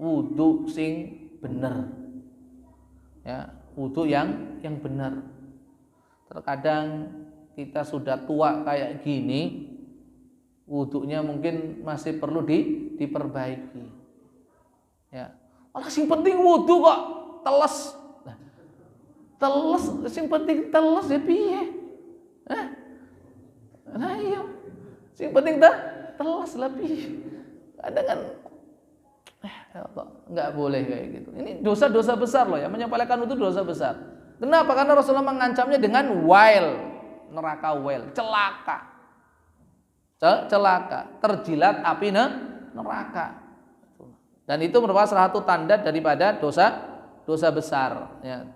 wudu sing bener. Ya, wudu yang bener. Terkadang kita sudah tua kayak gini, wudunya mungkin masih perlu diperbaiki. Ya. Malah sing penting wudu kok teles. Teles, sing penting teles ya piye? Nah iya. Sing penting teles lah piye? Kadang kan nggak boleh kayak gitu. Ini dosa-dosa besar loh ya, menyepelekan wudu dosa besar. Kenapa? Karena Rasulullah mengancamnya dengan wail, neraka wail, celaka. Celaka, terjilat api neraka. Dan itu merupakan salah satu tanda daripada dosa besar. Ya.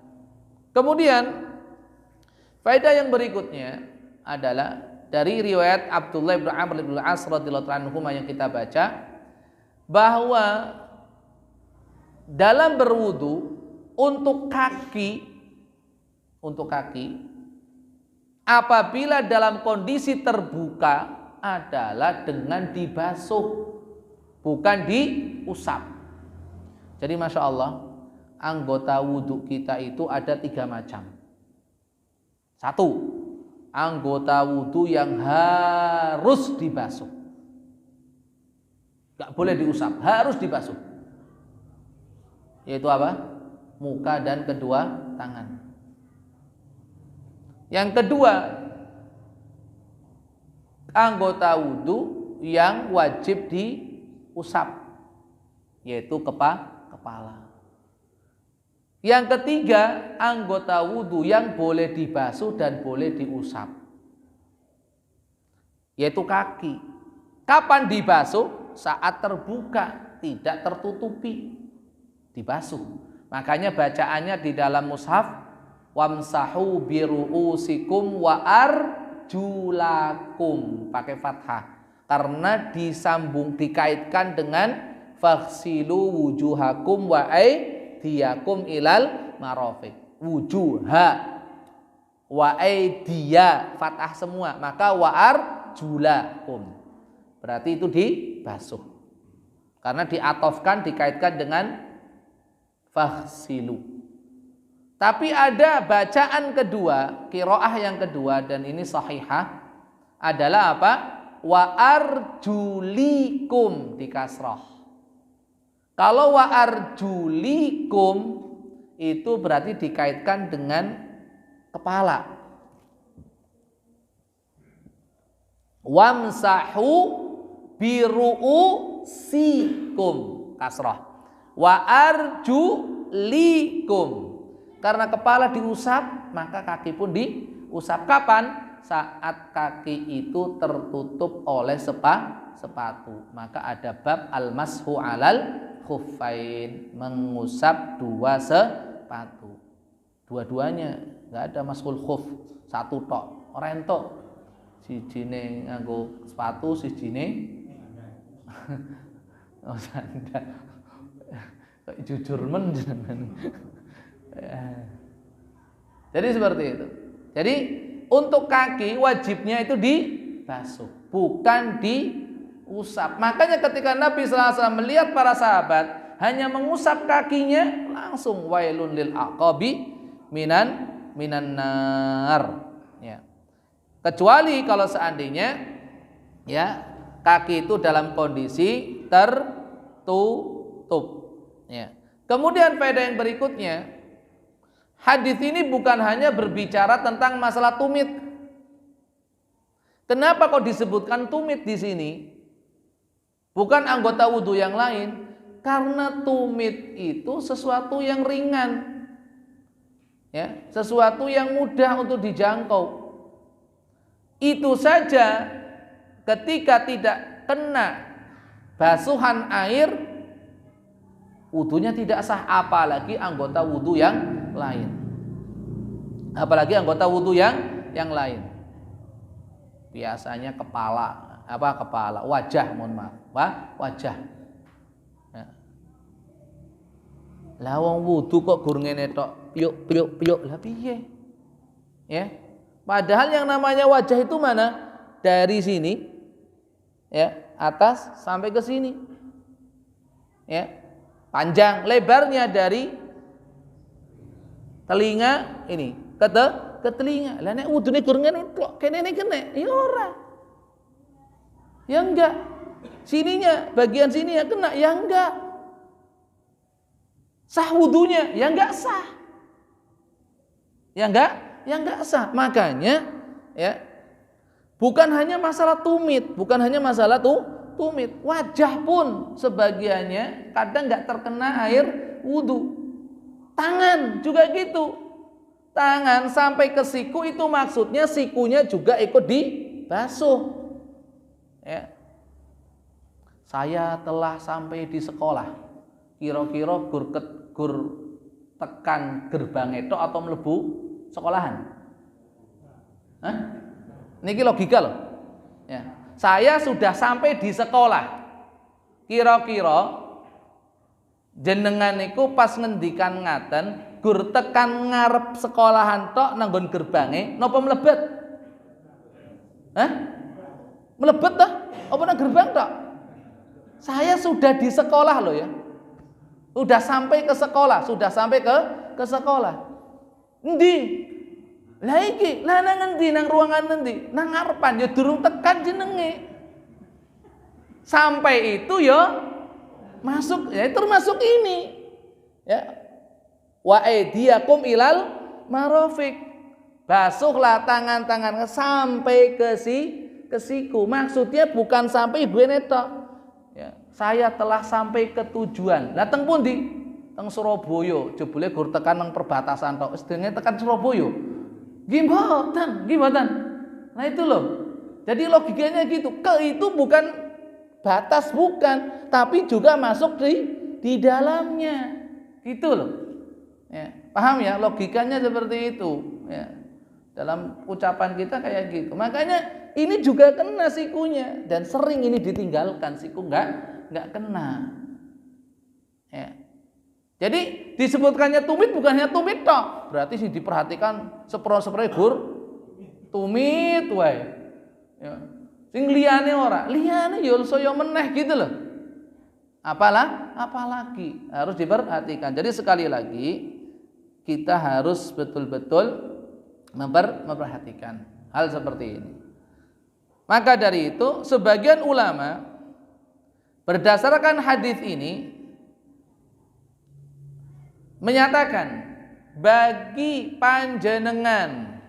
Kemudian faedah yang berikutnya adalah dari riwayat Abdullah bin Amr bin As radhiyallahu anhu yang kita baca, bahwa dalam berwudu untuk kaki apabila dalam kondisi terbuka adalah dengan dibasuh, bukan diusap. Jadi Masya Allah, anggota wudhu kita itu ada 3 macam. 1, anggota wudhu yang harus dibasuh, gak boleh diusap, harus dibasuh. Yaitu apa? Muka dan kedua tangan. Yang kedua, anggota wudhu yang wajib diusap, yaitu kepala. Yang ketiga, anggota wudhu yang boleh dibasuh dan boleh diusap, yaitu kaki. Kapan dibasuh? Saat terbuka, tidak tertutupi, dibasuh. Makanya bacaannya di dalam mushaf, wamsahu biru'usikum wa arjulakum, pakai fathah, karena dikaitkan dengan faghsilu wujuhakum wa aydiyakum ilal marafiq. Wujuha wa aydiya fathah semua, maka wa arjulakum berarti itu dibasuh, karena diatofkan, dikaitkan dengan faghsilu. Tapi ada bacaan kedua, qiraah yang kedua, dan ini sahihah, adalah apa? Wa arjulikum di kasrah. Kalau wa arjulikum itu berarti dikaitkan dengan kepala. Wamsahu biru'usikum kasrah. Wa arjulikum. Karena kepala diusap, maka kaki pun diusap. Kapan? Saat kaki itu tertutup oleh sepatu. Maka ada bab al-mashu alal khuffain, mengusap 2 sepatu. Dua-duanya, enggak ada mashul khuff, 1 tok. Ora entuk. Sijine nganggo sepatu, sijine oh sandal. Kok jujur men jenengan. Jadi seperti itu. Jadi untuk kaki wajibnya itu dibasuh, bukan diusap. Makanya ketika Nabi SAW melihat para sahabat hanya mengusap kakinya, langsung wailun lil aqabi minan nar. Ya. Kecuali kalau seandainya ya kaki itu dalam kondisi tertutup. Ya. Kemudian faedah yang berikutnya, hadis ini bukan hanya berbicara tentang masalah tumit. Kenapa kok disebutkan tumit di sini? Bukan anggota wudhu yang lain. Karena tumit itu sesuatu yang ringan, ya, sesuatu yang mudah untuk dijangkau. Itu saja ketika tidak kena basuhan air, wudhunya tidak sah, apalagi anggota wudhu yang lain. Apalagi anggota wudhu yang lain. Biasanya kepala, wajah, mohon maaf, wajah. Ya. Lah wong wudhu kok gur ngene tok, piuk lah piye? Ya. Padahal yang namanya wajah itu mana? Dari sini, ya, atas sampai ke sini, ya, panjang, lebarnya dari telinga ini ke telinga. Lah nek wudune gur ngene tok kene kene, ya ora. Ya enggak. Sininya, bagian sini ya kena, ya enggak. Sah wudunya, ya enggak sah. Ya enggak sah. Makanya ya, bukan hanya masalah tumit, tumit. Wajah pun sebagiannya kadang enggak terkena air wudu. Tangan juga gitu. Tangan sampai ke siku itu maksudnya sikunya juga ikut dibasuh. Ya. Saya telah sampai di sekolah. Kira-kira gur tekan gerbang itu atau mlebu sekolahan? Hah? Niki logika loh. Ya. Saya sudah sampai di sekolah. Kira-kira jenengan niku pas ngendikan ngaten gur tekan ngarep sekolahan tok nanggon gerbange napa mlebet? Hah? Mlebet dah? Apa nang gerbang tok? Saya sudah di sekolah loh ya. Sudah sampai ke sekolah, ke sekolah. Endi? Lah iki, lah nang endi nang ruangan endi? Nang ngarepan ya durung tekan jenenge. Sampai itu ya masuk, ya termasuk ini. Ya. Wa aydiyakum ilal marafiq. Basuhlah tangan-tangan sampai ke siku. Maksudnya bukan sampai ibuene tok. Ya, saya telah sampai ke tujuan. Lah teng pundi? Teng Surabaya. Jebule gur tekan nang perbatasan tok. Sedenge tekan Surabaya. Nggih mboten. Nah itu loh. Jadi logikanya gitu. Itu bukan batas, bukan, tapi juga masuk di dalamnya. Gitu loh. Ya, paham ya? Logikanya seperti itu. Ya. Dalam ucapan kita kayak gitu. Makanya ini juga kena sikunya dan sering ini ditinggalkan, siku enggak kena. Ya. Jadi disebutkannya tumit bukan hanya tumit tok. Berarti sih diperhatikan sepro-sepro gur tumit wae. Ya. Sing liyane ora, liyane ya saya meneh gitu loh. Apalagi harus diperhatikan. Jadi sekali lagi kita harus betul-betul memperhatikan hal seperti ini. Maka dari itu sebagian ulama berdasarkan hadis ini menyatakan bagi panjenengan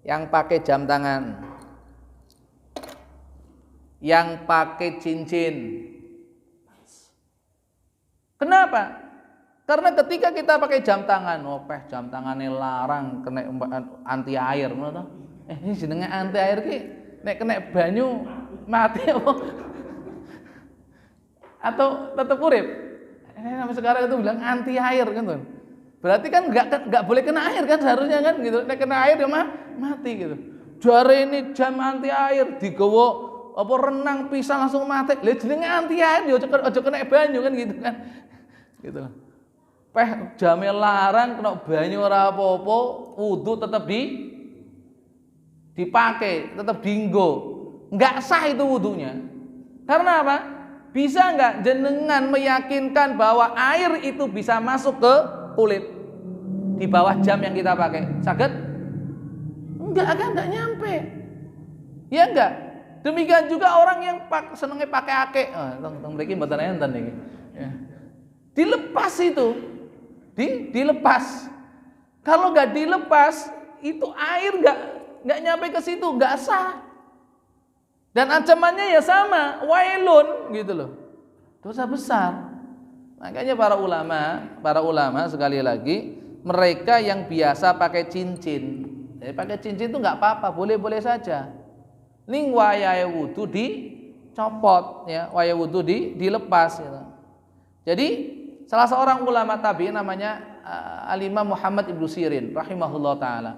yang pakai jam tangan, yang pakai cincin. Kenapa? Karena ketika kita pakai jam tangan, jam tangannya larang kena anti air, ini jenenge anti air ki, nek kena banyu mati apa? Atau tetap urip? Ini sekarang itu bilang anti air kan tuh. Berarti kan nggak boleh kena air kan seharusnya kan gitu. Nek kena air ya mati gitu. Jare ini jam anti air digawa apa renang pisah langsung mati. Lah jenenge anti air ya aja kena banyu kan gitu kan. Gitu. Jame larang kena banyu ora apa-apa, wudu tetap dipakai, tetap dienggo. Enggak sah itu wudunya. Karena apa? Bisa enggak jenengan meyakinkan bahwa air itu bisa masuk ke kulit di bawah jam yang kita pakai? Saged? Enggak nyampe. Ya enggak? Demikian juga orang yang senengnya pakai ake. Tong mriki mboten enten iki. Ya. Dilepas itu. Dilepas. Kalau nggak dilepas, itu air nggak nyampe ke situ, nggak sah. Dan ancamannya ya sama, wailun gitu loh, dosa besar. Makanya para ulama sekali lagi, mereka yang biasa pakai cincin, pakai cincin itu nggak apa-apa, boleh-boleh saja. Ning wayahe wudu dicopot, ya, wayahe wudu dilepas. Gitu. Jadi salah seorang ulama tabi'in namanya Al-Imam Muhammad Ibnu Sirin rahimahullah ta'ala.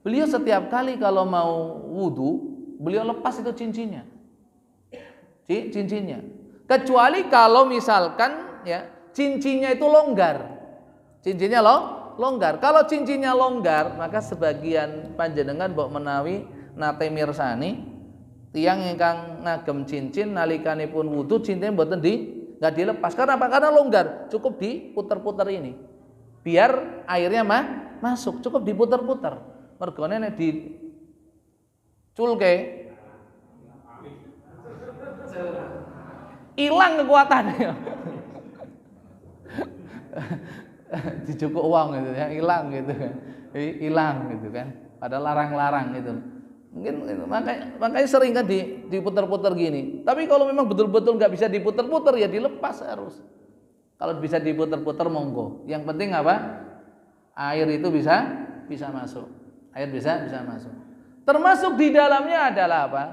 Beliau setiap kali kalau mau wudu, beliau lepas itu cincinnya. Cincinnya. Kecuali kalau misalkan ya cincinnya itu longgar. Cincinnya longgar. Kalau cincinnya longgar, maka sebagian panjenengan mbok menawi nate mirsani tiyang ingkang ngagem cincin nalikanipun wudu cincinnya mboten nggak dilepas. Karena apa? Karena longgar. Cukup diputer-puter ini. Biar airnya masuk, cukup diputer-puter. Mergone nek diculke hilang kekuatannya. Dijukuk uang gitu ya, hilang gitu kan. Hilang gitu kan. Padahal larang-larang gitu. Mungkin makanya sering kan diputer-puter gini. Tapi kalau memang betul-betul nggak bisa diputer-puter ya dilepas harus. Kalau bisa diputer-puter monggo. Yang penting apa? Air itu bisa masuk. Air bisa masuk. Termasuk di dalamnya adalah apa?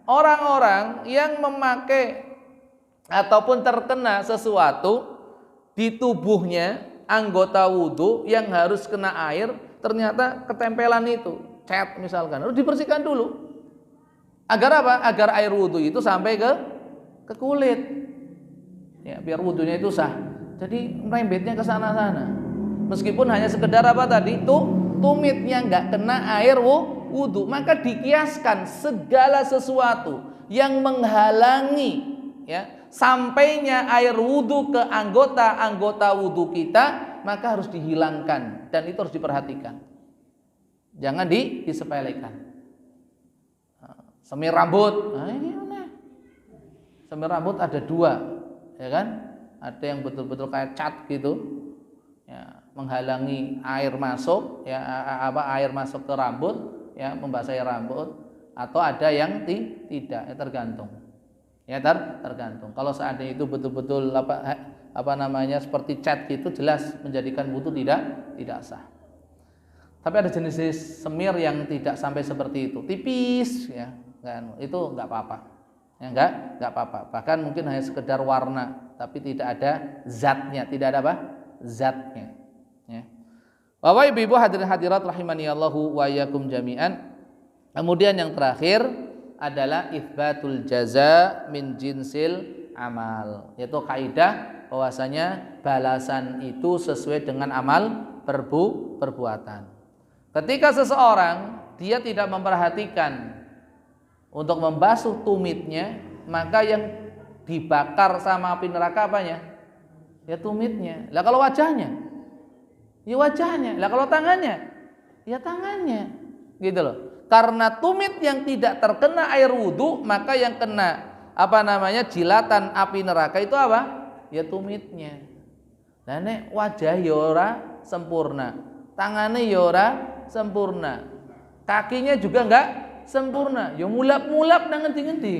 Orang-orang yang memakai ataupun terkena sesuatu di tubuhnya anggota wudu yang harus kena air, ternyata ketempelan itu, cat misalkan, harus dibersihkan dulu. Agar apa? Agar air wudu itu sampai ke kulit. Ya, biar wudunya itu sah. Jadi merembetnya ke sana-sana. Meskipun hanya sekedar apa tadi? Tumitnya nggak kena air wudu, maka dikiaskan segala sesuatu yang menghalangi ya sampainya air wudu ke anggota wudu kita, maka harus dihilangkan dan itu harus diperhatikan. Jangan disepelekan. Semir rambut, nah ini mana? Semir rambut ada dua, ya kan? Ada yang betul-betul kayak cat gitu, ya, menghalangi air masuk, ya air masuk ke rambut, ya membasahi rambut, atau ada yang tidak, ya tergantung. Ya tergantung. Kalau seandainya itu betul-betul apa namanya seperti cat gitu, jelas menjadikan wudu tidak sah. Tapi ada jenis semir yang tidak sampai seperti itu, tipis, ya kan? Itu nggak apa-apa, ya nggak apa-apa. Bahkan mungkin hanya sekedar warna, tapi tidak ada zatnya, tidak ada apa? Zatnya. Ya. Bapak ibu hadirin hadirat rahimani Allahu wa iyyakum jami'an. Kemudian yang terakhir adalah itsbatul jaza min jinsil amal, yaitu kaidah bahwasanya balasan itu sesuai dengan amal perbuatan. Ketika seseorang dia tidak memperhatikan untuk membasuh tumitnya, maka yang dibakar sama api neraka apanya? Ya tumitnya. Lah kalau wajahnya? Ya wajahnya. Lah kalau tangannya? Ya tangannya. Gitu loh. Karena tumit yang tidak terkena air wudu, maka yang kena apa namanya jilatan api neraka itu apa? Ya tumitnya. Nah nek wajah ya ora sempurna, tangannya ya ora sempurna, kakinya juga enggak sempurna, ya mulap-mulap nang ngendi-ngendi.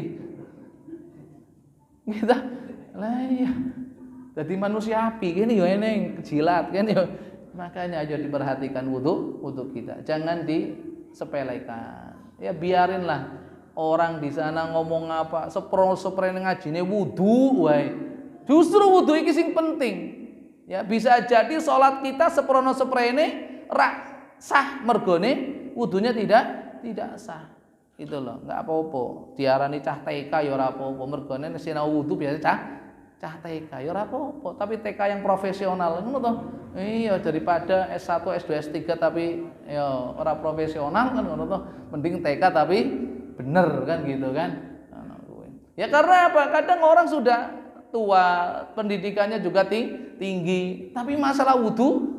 Gitu. Lah iya. Jadi manusia api gini ya eneng jilat kan ya. Makanya aja diperhatikan wudu kita. Jangan disepelekan. Ya biarinlah orang di sana ngomong apa, sepro-seprene ngajine wudu wae. Justru wudu iki sing penting. Ya bisa jadi salat kita seprono-seprene ra sah mergone wudunya tidak sah. Itu loh, enggak apa-apa. Diarani cah TK ya ora apa-apa. Mergone nek sinau wudu biasa cah TK ya ora apa-apa, tapi TK yang profesional ngono to. Iya daripada S1, S2, S3 tapi ya ora profesional kan ngono to. Mending TK tapi bener kan gitu kan. Ya karena apa? Kadang orang sudah tua, pendidikannya juga tinggi, tapi masalah wudu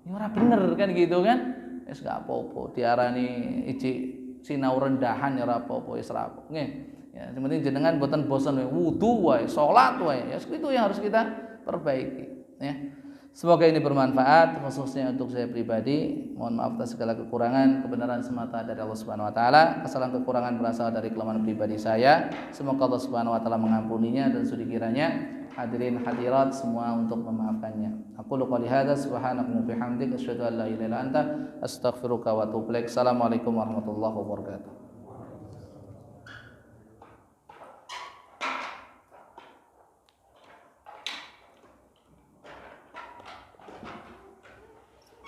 ya ora bener kan gitu kan. Wis gak apa-apa, diarani iji sinau rendahan ya ora apa-apa wis ra apa. Nggih. Ya, yang penting jenengan boten bosan wudu wae, salat wae. Ya itu yang harus kita perbaiki, ya. Semoga ini bermanfaat khususnya untuk saya pribadi. Mohon maaf atas segala kekurangan, kebenaran semata dari Allah Subhanahu wa taala. Kesalahan kekurangan berasal dari kelemahan pribadi saya. Semoga Allah Subhanahu wa taala mengampuninya dan sudi kiranya hadirin hadirat semua untuk memaafkannya. Aku qouli hadza subhanaka wa bihamdika asyhadu an la ilaha illa anta astaghfiruka wa atubu ilaik. Assalamualaikum warahmatullahi wabarakatuh.